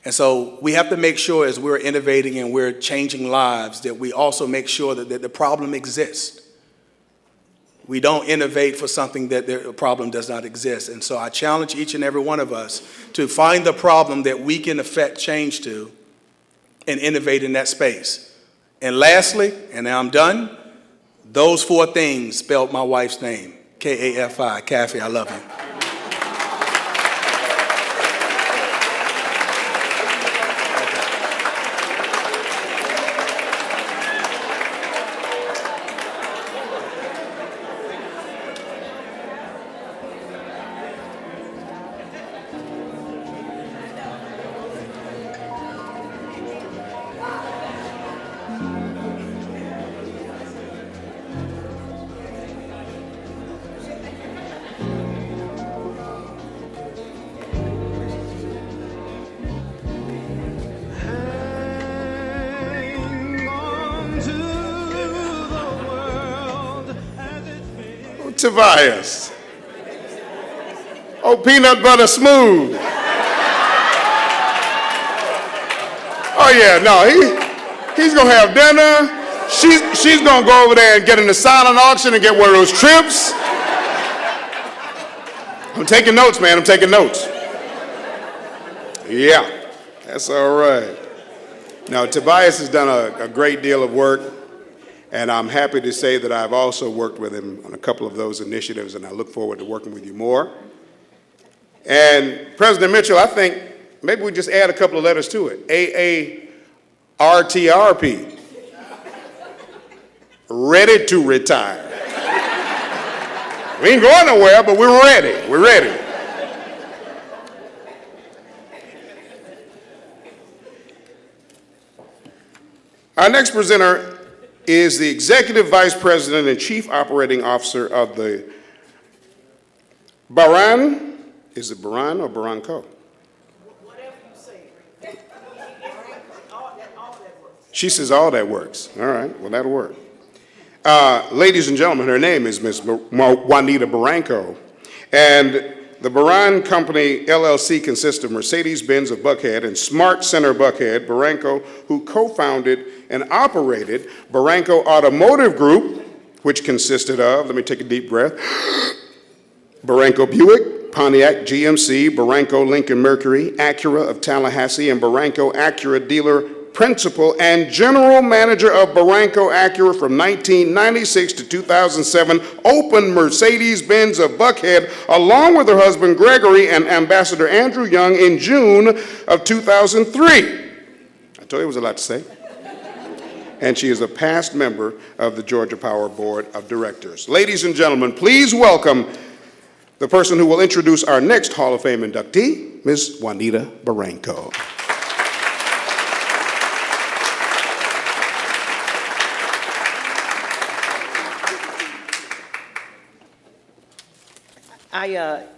And so we have to make sure as we're innovating and we're changing lives that we also make sure that the problem exists. We don't innovate for something that the problem does not exist. And so I challenge each and every one of us to find the problem that we can affect change to and innovate in that space. And lastly, and now I'm done, those four things spelled my wife's name, K-A-F-I, Kathy, I love you.
Tobias. Oh, peanut butter smooth. Oh yeah, no, he's gonna have dinner. She's gonna go over there and get in the silent auction and get one of those trips. I'm taking notes, man, I'm taking notes. Yeah, that's all right. Now, Tobias has done a great deal of work, and I'm happy to say that I've also worked with him on a couple of those initiatives, and I look forward to working with you more. And President Mitchell, I think maybe we just add a couple of letters to it. AARTRP. Ready to retire. We ain't going nowhere, but we're ready. We're ready. Our next presenter is the Executive Vice President and Chief Operating Officer of the Baran, is it Baran or Baranco? Whatever you say. She says all that works. All right, well, that'll work. Ladies and gentlemen, her name is Ms. Juanita Barranco, and the Baran Company LLC consists of Mercedes-Benz of Buckhead and Smart Center Buckhead, Barranco, who co-founded and operated Barranco Automotive Group, which consisted of, let me take a deep breath, Barranco Buick, Pontiac GMC, Barranco Lincoln Mercury, Acura of Tallahassee, and Barranco Acura dealer principal and general manager of Barranco Acura from 1996 to 2007, opened Mercedes-Benz of Buckhead along with her husband Gregory and Ambassador Andrew Young in June of 2003. I told you there was a lot to say. And she is a past member of the Georgia Power Board of Directors. Ladies and gentlemen, please welcome the person who will introduce our next Hall of Fame inductee, Ms. Juanita Barranco.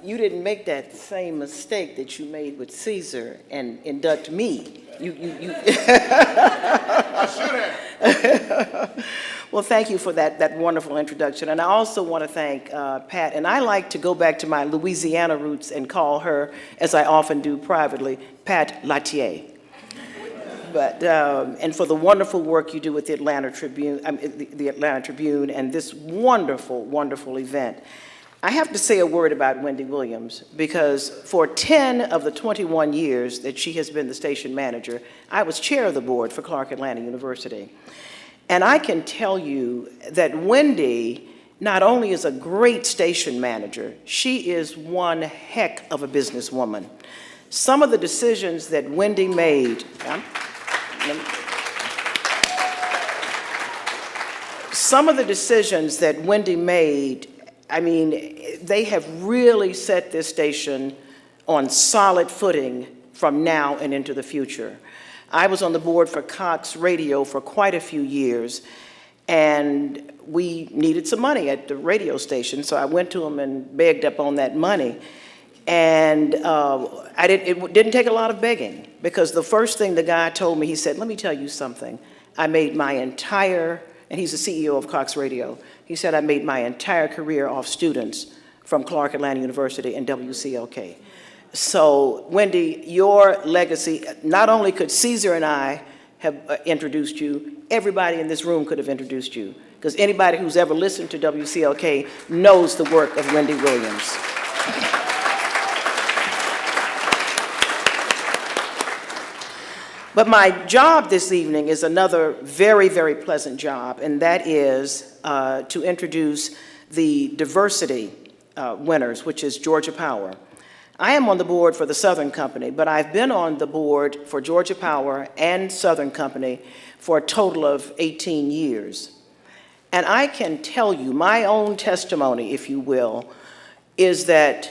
You didn't make that same mistake that you made with Caesar and induct me.
I should have.
Well, thank you for that wonderful introduction. And I also want to thank Pat. And I like to go back to my Louisiana roots and call her, as I often do privately, Pat Latier. But, and for the wonderful work you do with the Atlanta Tribune, the Atlanta Tribune and this wonderful, wonderful event. I have to say a word about Wendy Williams, because for 10 of the 21 years that she has been the station manager, I was chair of the board for Clark Atlanta University. And I can tell you that Wendy not only is a great station manager, she is one heck of a businesswoman. Some of the decisions that Wendy made, I mean, they have really set this station on solid footing from now and into the future. I was on the board for Cox Radio for quite a few years, and we needed some money at the radio station, so I went to them and begged up on that money. And it didn't take a lot of begging, because the first thing the guy told me, he said, let me tell you something. I made my entire, and he's the CEO of Cox Radio, he said, I made my entire career off students from Clark Atlanta University and WCLK. So, Wendy, your legacy, not only could Caesar and I have introduced you, everybody in this room could have introduced you, because anybody who's ever listened to WCLK knows the work of Wendy Williams. But my job this evening is another very, very pleasant job, and that is to introduce the diversity winners, which is Georgia Power. I am on the board for the Southern Company, but I've been on the board for Georgia Power and Southern Company for a total of 18 years. And I can tell you, my own testimony, if you will, is that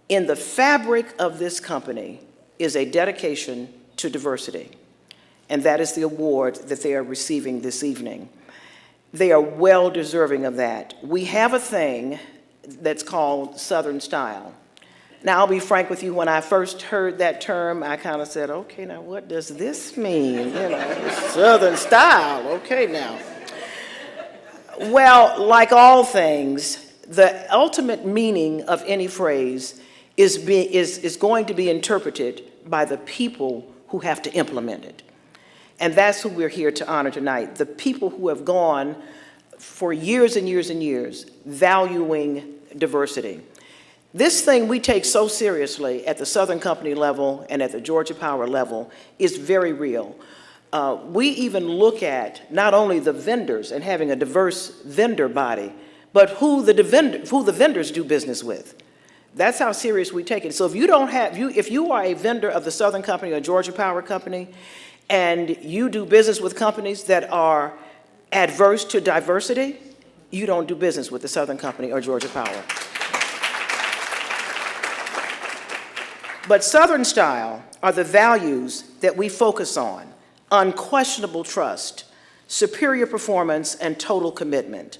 in the fabric of this company is a dedication to diversity. And that is the award that they are receiving this evening. They are well deserving of that. We have a thing that's called Southern Style. Now, I'll be frank with you, when I first heard that term, I kind of said, okay, now what does this mean? You know, Southern Style, okay now. Well, like all things, The ultimate meaning of any phrase is going to be interpreted by the people who have to implement it. And that's who we're here to honor tonight, the people who have gone for years and years and years valuing diversity. This thing we take so seriously at the Southern Company level and at the Georgia Power level is very real. We even look at not only the vendors and having a diverse vendor body, but who the vendors do business with. That's how serious we take it. So if you are a vendor of the Southern Company or Georgia Power Company, and you do business with companies that are adverse to diversity, you don't do business with the Southern Company or Georgia Power. But Southern style are the values that we focus on: unquestionable trust, superior performance, and total commitment.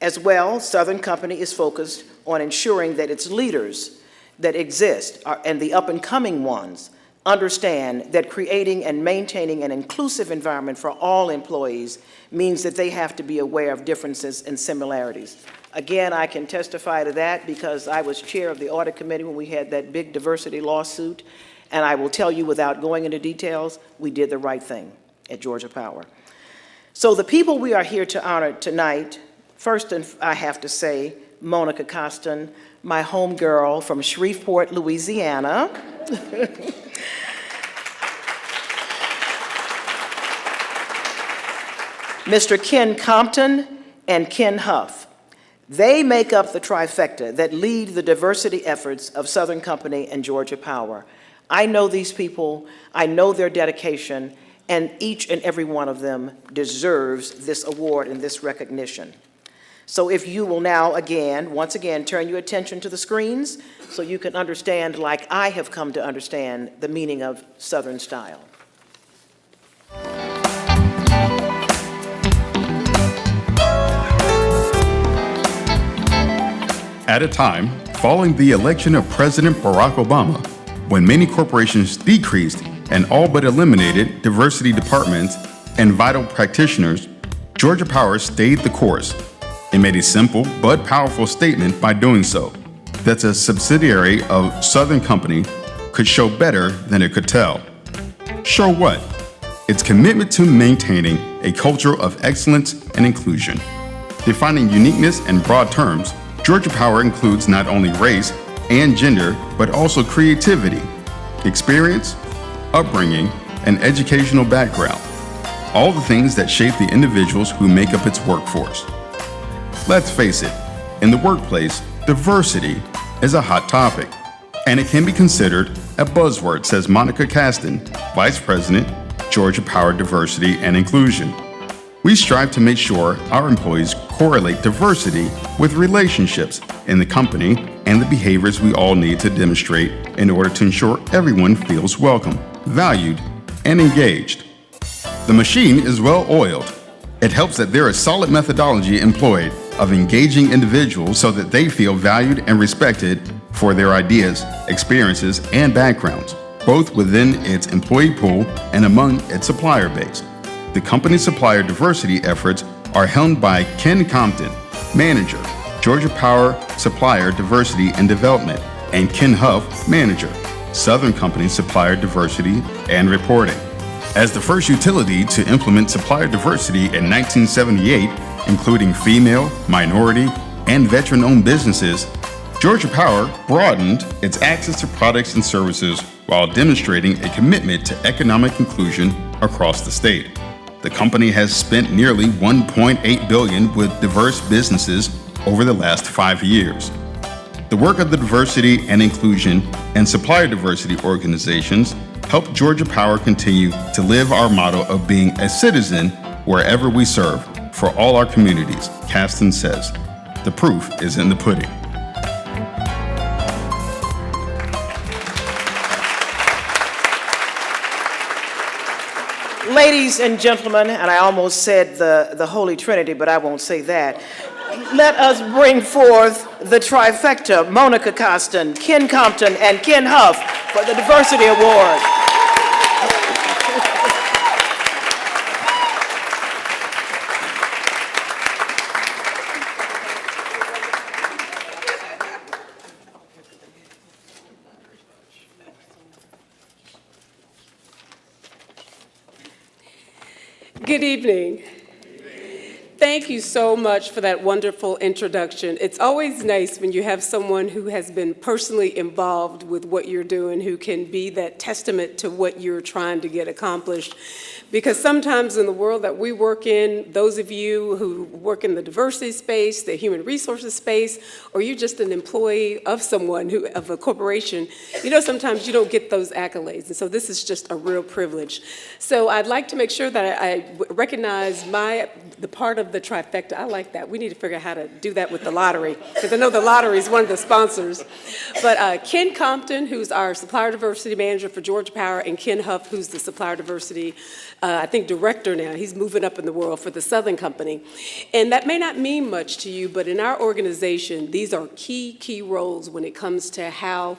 As well, Southern Company is focused on ensuring that its leaders that exist and the up-and-coming ones understand that creating and maintaining an inclusive environment for all employees means that they have to be aware of differences and similarities. Again, I can testify to that because I was chair of the audit committee when we had that big diversity lawsuit, and I will tell you without going into details, we did the right thing at Georgia Power. So the people we are here to honor tonight, first, I have to say, Monica Costin, my homegirl from Shreveport, Louisiana. Mr. Ken Compton and Ken Huff. They make up the trifecta that lead the diversity efforts of Southern Company and Georgia Power. I know these people, I know their dedication, and each and every one of them deserves this award and this recognition. So if you will now once again, turn your attention to the screens so you can understand, like I have come to understand, the meaning of Southern style.
At a time following the election of President Barack Obama, when many corporations decreased and all but eliminated diversity departments and vital practitioners, Georgia Power stayed the course. It made a simple but powerful statement by doing so, that a subsidiary of Southern Company could show better than it could tell. Show what? Its commitment to maintaining a culture of excellence and inclusion. Defining uniqueness in broad terms, Georgia Power includes not only race and gender, but also creativity, experience, upbringing, and educational background. All the things that shape the individuals who make up its workforce. Let's face it, in the workplace, diversity is a hot topic, and it can be considered a buzzword, says Monica Caston, Vice President, Georgia Power Diversity and Inclusion. We strive to make sure our employees correlate diversity with relationships in the company and the behaviors we all need to demonstrate in order to ensure everyone feels welcome, valued, and engaged. The machine is well oiled. It helps that there is solid methodology employed of engaging individuals so that they feel valued and respected for their ideas, experiences, and backgrounds, both within its employee pool and among its supplier base. The company's supplier diversity efforts are helmed by Ken Compton, Manager, Georgia Power Supplier Diversity and Development, and Ken Huff, Manager, Southern Company Supplier Diversity and Reporting. As the first utility to implement supplier diversity in 1978, including female, minority, and veteran-owned businesses, Georgia Power broadened its access to products and services while demonstrating a commitment to economic inclusion across the state. The company has spent nearly $1.8 billion with diverse businesses over the last 5 years. The work of the Diversity and Inclusion and Supplier Diversity organizations help Georgia Power continue to live our motto of being a citizen wherever we serve for all our communities, Caston says. The proof is in the pudding.
Ladies and gentlemen, and I almost said the Holy Trinity, but I won't say that. Let us bring forth the trifecta, Monica Costin, Ken Compton, and Ken Huff for the Diversity Award.
Good evening. Thank you so much for that wonderful introduction. It's always nice when you have someone who has been personally involved with what you're doing, who can be that testament to what you're trying to get accomplished. Because sometimes in the world that we work in, those of you who work in the diversity space, the human resources space, or you're just an employee of someone, of a corporation, sometimes you don't get those accolades. And so this is just a real privilege. So I'd like to make sure that I recognize the part of the trifecta. I like that. We need to figure out how to do that with the lottery, because I know the lottery is one of the sponsors. But Ken Compton, who's our supplier diversity manager for Georgia Power, and Ken Huff, who's the supplier diversity I think director now. He's moving up in the world for the Southern Company. And that may not mean much to you, but in our organization, these are key roles when it comes to how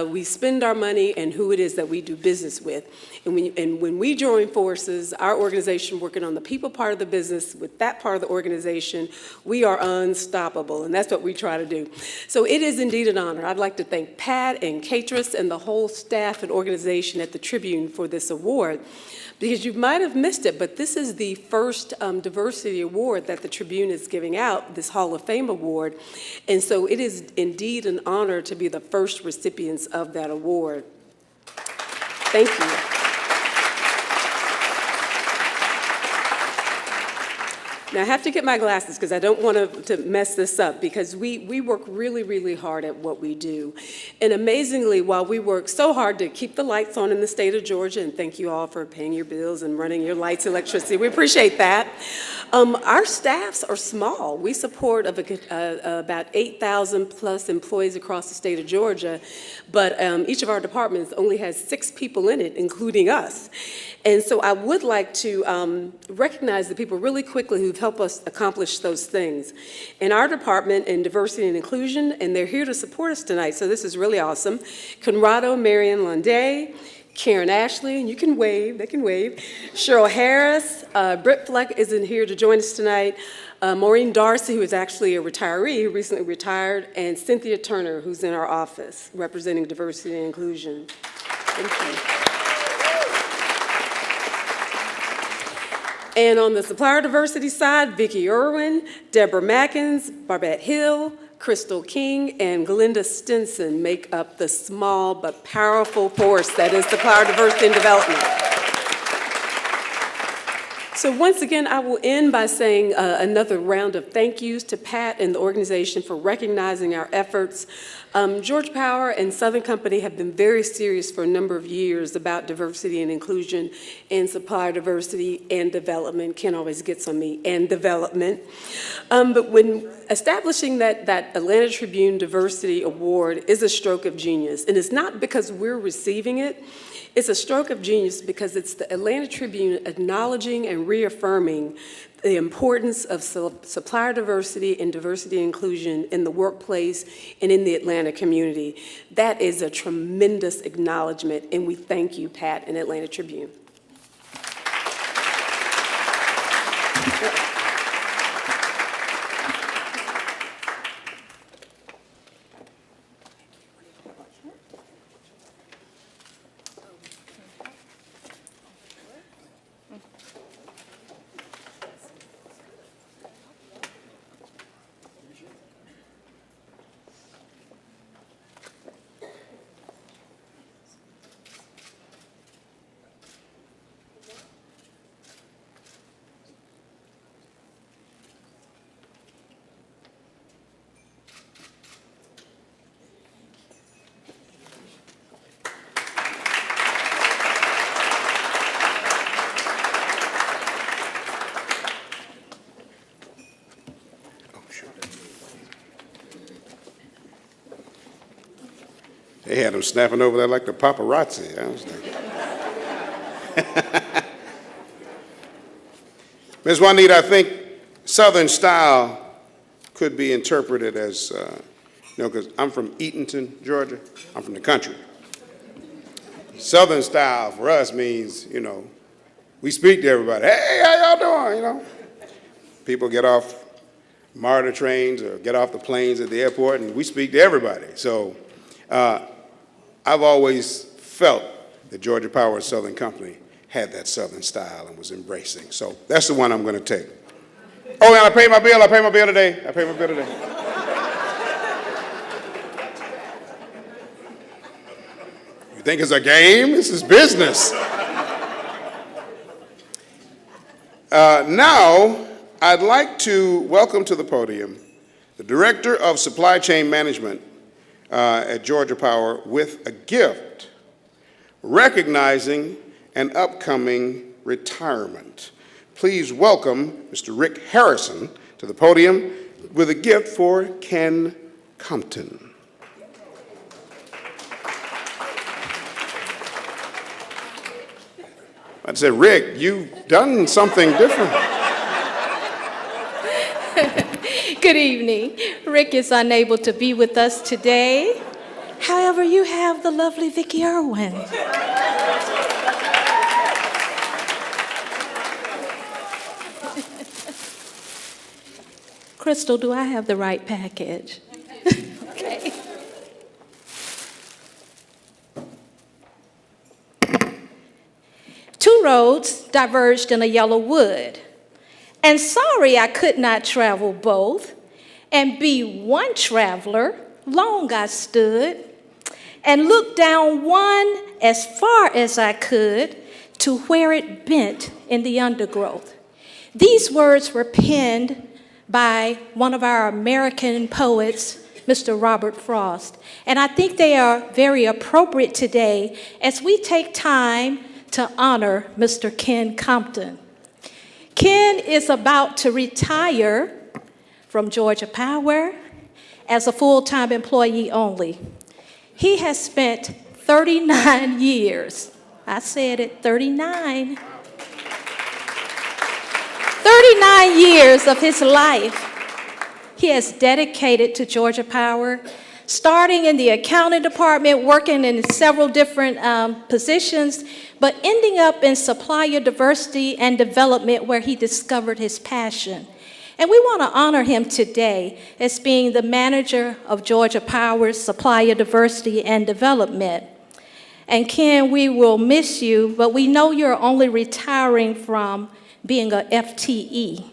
we spend our money and who it is that we do business with. And when we join forces, our organization working on the people part of the business with that part of the organization, we are unstoppable, and that's what we try to do. So it is indeed an honor. I'd like to thank Pat and Catris and the whole staff and organization at the Tribune for this award. Because you might have missed it, but this is the first diversity award that the Tribune is giving out, this Hall of Fame award. And so it is indeed an honor to be the first recipients of that award. Thank you. Now, I have to get my glasses because I don't want to mess this up, because we work really hard at what we do. And amazingly, while we work so hard to keep the lights on in the state of Georgia, and thank you all for paying your bills and running your lights, electricity, we appreciate that. Our staffs are small. We support about 8,000 plus employees across the state of Georgia, but each of our departments only has 6 people in it, including us. And so I would like to recognize the people really quickly who've helped us accomplish those things. In our department in diversity and inclusion, and they're here to support us tonight, so this is really awesome. Conrado Marion Londay, Karen Ashley, and you can wave, they can wave. Cheryl Harris, Britt Fleck isn't here to join us tonight. Maureen Darcy, who is actually a retiree, who recently retired, and Cynthia Turner, who's in our office representing diversity and inclusion. Thank you. And on the supplier diversity side, Vicki Irwin, Deborah Mackins, Barbette Hill, Crystal King, and Glinda Stinson make up the small but powerful force that is supplier diversity and development. So once again, I will end by saying another round of thank yous to Pat and the organization for recognizing our efforts. Georgia Power and Southern Company have been very serious for a number of years about diversity and inclusion and supplier diversity and development. Can't always get on me, and development. But when establishing that Atlanta Tribune Diversity Award is a stroke of genius, and it's not because we're receiving it. It's a stroke of genius because it's the Atlanta Tribune acknowledging and reaffirming the importance of supplier diversity and diversity and inclusion in the workplace and in the Atlanta community. That is a tremendous acknowledgement, and we thank you, Pat, and Atlanta Tribune.
They had them snapping over there like the paparazzi. I was like, Ms. Juanita, I think Southern style could be interpreted as, because I'm from Eatonton, Georgia. I'm from the country. Southern style for us means, we speak to everybody. Hey, how y'all doing? People get off MARTA trains or get off the planes at the airport, and we speak to everybody. So I've always felt that Georgia Power and Southern Company had that Southern style and was embracing. So that's the one I'm going to take. Oh, and I paid my bill. I paid my bill today. I paid my bill today. You think it's a game? This is business. Now, I'd like to welcome to the podium the Director of Supply Chain Management at Georgia Power with a gift recognizing an upcoming retirement. Please welcome Mr. Rick Harrison to the podium with a gift for Ken Compton. I said, Rick, you've done something different.
Good evening. Rick is unable to be with us today. However, you have the lovely Vicki Irwin. Crystal, do I have the right package? Okay. Two roads diverged in a yellow wood, and sorry I could not travel both, and be one traveler, long I stood, and looked down one as far as I could to where it bent in the undergrowth. These words were penned by one of our American poets, Mr. Robert Frost, and I think they are very appropriate today as we take time to honor Mr. Ken Compton. Ken is about to retire from Georgia Power as a full-time employee only. He has spent 39 years, I said it, 39 years of his life he has dedicated to Georgia Power, starting in the accounting department, working in several different positions, but ending up in supplier diversity and development where he discovered his passion. And we want to honor him today as being the manager of Georgia Power's Supplier Diversity and Development. And Ken, we will miss you, but we know you're only retiring from being a FTE.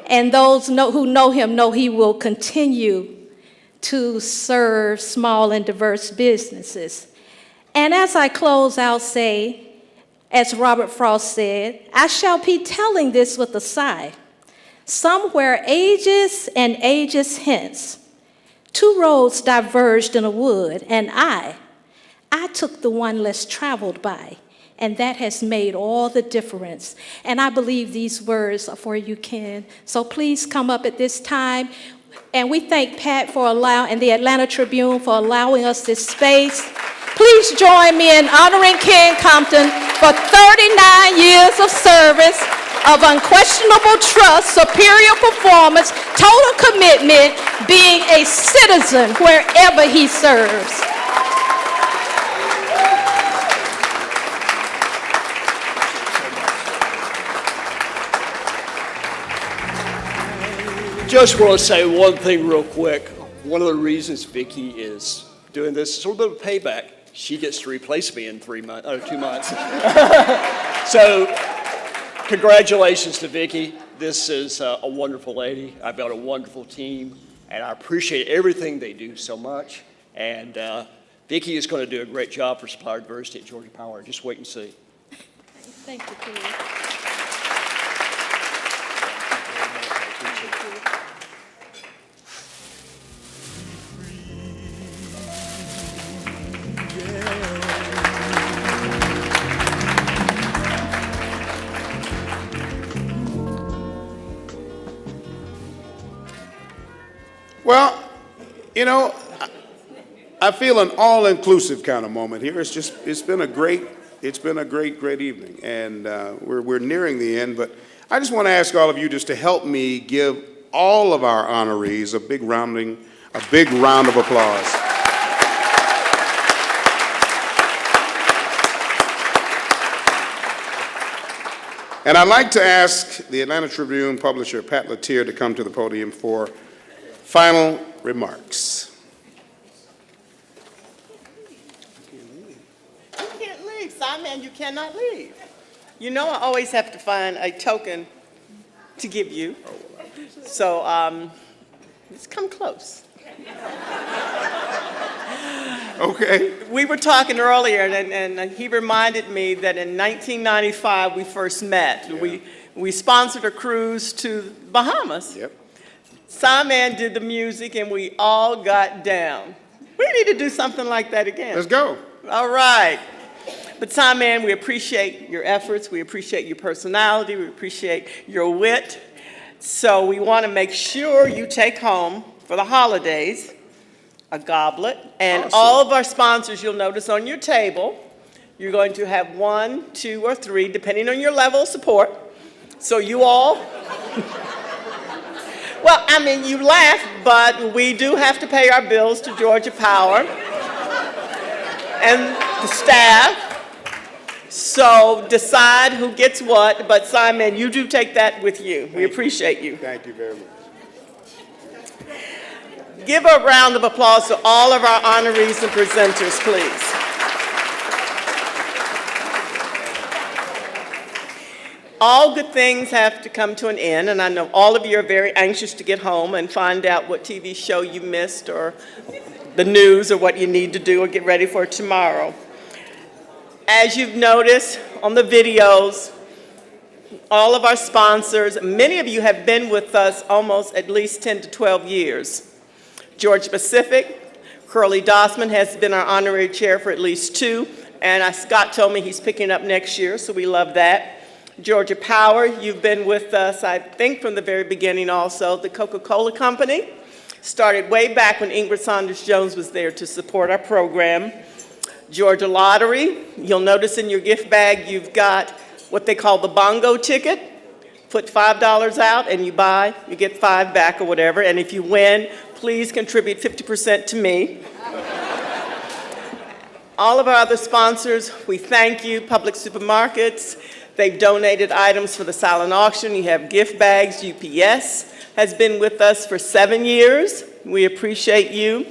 And those who know him know he will continue to serve small and diverse businesses. And as I close, I'll say, as Robert Frost said, I shall be telling this with a sigh. Somewhere ages and ages hence, two roads diverged in a wood, and I took the one less traveled by. And that has made all the difference. And I believe these words are for you, Ken. So please come up at this time. And we thank Pat and the Atlanta Tribune for allowing us this space. Please join me in honoring Ken Compton for 39 years of service, of unquestionable trust, superior performance, total commitment, being a citizen wherever he serves.
Just want to say one thing real quick. One of the reasons Vicki is doing this is a little bit of payback. She gets to replace me in 2 months. So, congratulations to Vicki. This is a wonderful lady. I've got a wonderful team, and I appreciate everything they do so much. And Vicki is going to do a great job for supplier diversity at Georgia Power. Just wait and see.
Thank you, Ken.
Well, you know, I feel an all-inclusive kind of moment here. It's been a great evening, and we're nearing the end. But I just want to ask all of you just to help me give all of our honorees a big round of applause. And I'd like to ask the Atlanta Tribune publisher, Pat Latier, to come to the podium for final remarks.
You can't leave, Simon, you cannot leave.
You know I always have to find a token to give you. So let's come close.
Okay.
We were talking earlier, and he reminded me that in 1995 we first met. Yeah. We sponsored a cruise to Bahamas.
Yep.
Simon did the music, and we all got down. We need to do something like that again.
Let's go.
All right. But Simon, we appreciate your efforts. We appreciate your personality. We appreciate your wit. So we want to make sure you take home for the holidays a goblet. And
Awesome.
All of our sponsors, you'll notice on your table, you're going to have 1, 2, or 3, depending on your level of support. So you all, well, I mean, you laugh, but we do have to pay our bills to Georgia Power and the staff. So decide who gets what, but Simon, you do take that with you. We appreciate you.
Thank you very much.
Give a round of applause to all of our honorees and presenters, please. All good things have to come to an end, and I know all of you are very anxious to get home and find out what TV show you missed or the news or what you need to do or get ready for tomorrow. As you've noticed on the videos, all of our sponsors, many of you have been with us almost at least 10 to 12 years. Georgia Pacific, Curly Dossman has been our honorary chair for at least 2, and Scott told me he's picking up next year, so we love that. Georgia Power, you've been with us, I think, from the very beginning also. The Coca-Cola Company started way back when Ingrid Saunders Jones was there to support our program. Georgia Lottery, you'll notice in your gift bag you've got what they call the bongo ticket. Put $5 out and you get 5 back or whatever, and if you win, please contribute 50% to me. All of our other sponsors, we thank you. Public Supermarkets, they've donated items for the silent auction. You have gift bags. UPS has been with us for 7 years. We appreciate you.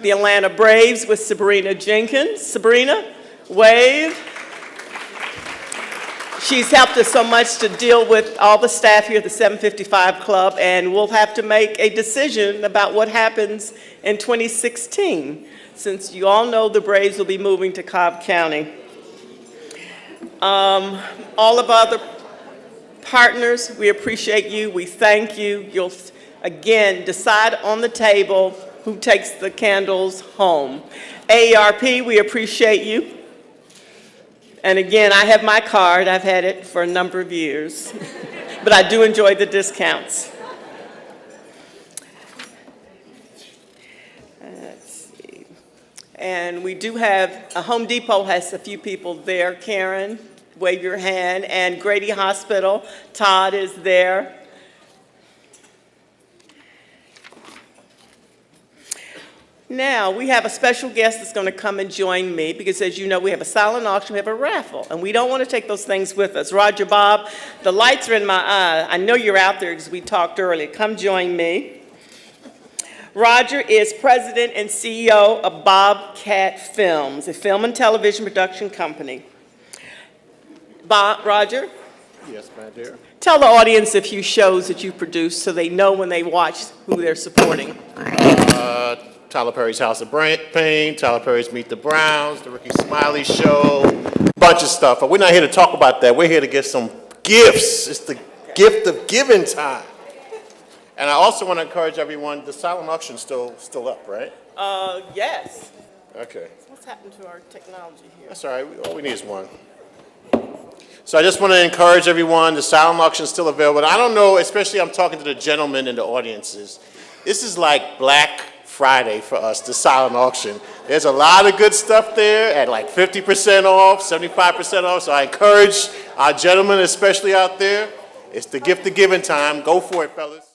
The Atlanta Braves with Sabrina Jenkins. Sabrina, wave. She's helped us so much to deal with all the staff here at the 755 Club, and we'll have to make a decision about what happens in 2016, since you all know the Braves will be moving to Cobb County. All of our other partners, we appreciate you. We thank you. You'll, again, decide on the table who takes the candles home. AARP, we appreciate you. And again, I have my card. I've had it for a number of years. But I do enjoy the discounts. Let's see. And we do have, Home Depot has a few people there. Karen, wave your hand. And Grady Hospital, Todd is there. Now, we have a special guest that's going to come and join me because, as you know, we have a silent auction, we have a raffle, and we don't want to take those things with us. Roger Bob, the lights are in my eye. I know you're out there because we talked earlier. Come join me. Roger is president and CEO of Bobcat Films, a film and television production company. Roger?
Yes, my dear.
Tell the audience a few shows that you produce so they know when they watch who they're supporting.
Tyler Perry's House of Pain, Tyler Perry's Meet the Browns, The Ricky Smiley Show, bunch of stuff. But we're not here to talk about that. We're here to get some gifts. It's the gift of giving time. And I also want to encourage everyone, the silent auction's still up, right?
Yes.
Okay.
What's happened to our technology here?
That's all right. All we need is one. So I just want to encourage everyone, the silent auction's still available. I don't know, especially I'm talking to the gentlemen in the audiences. This is like Black Friday for us, the silent auction. There's a lot of good stuff there at like 50% off, 75% off. So I encourage our gentlemen, especially out there, it's the gift of giving time. Go for it, fellas.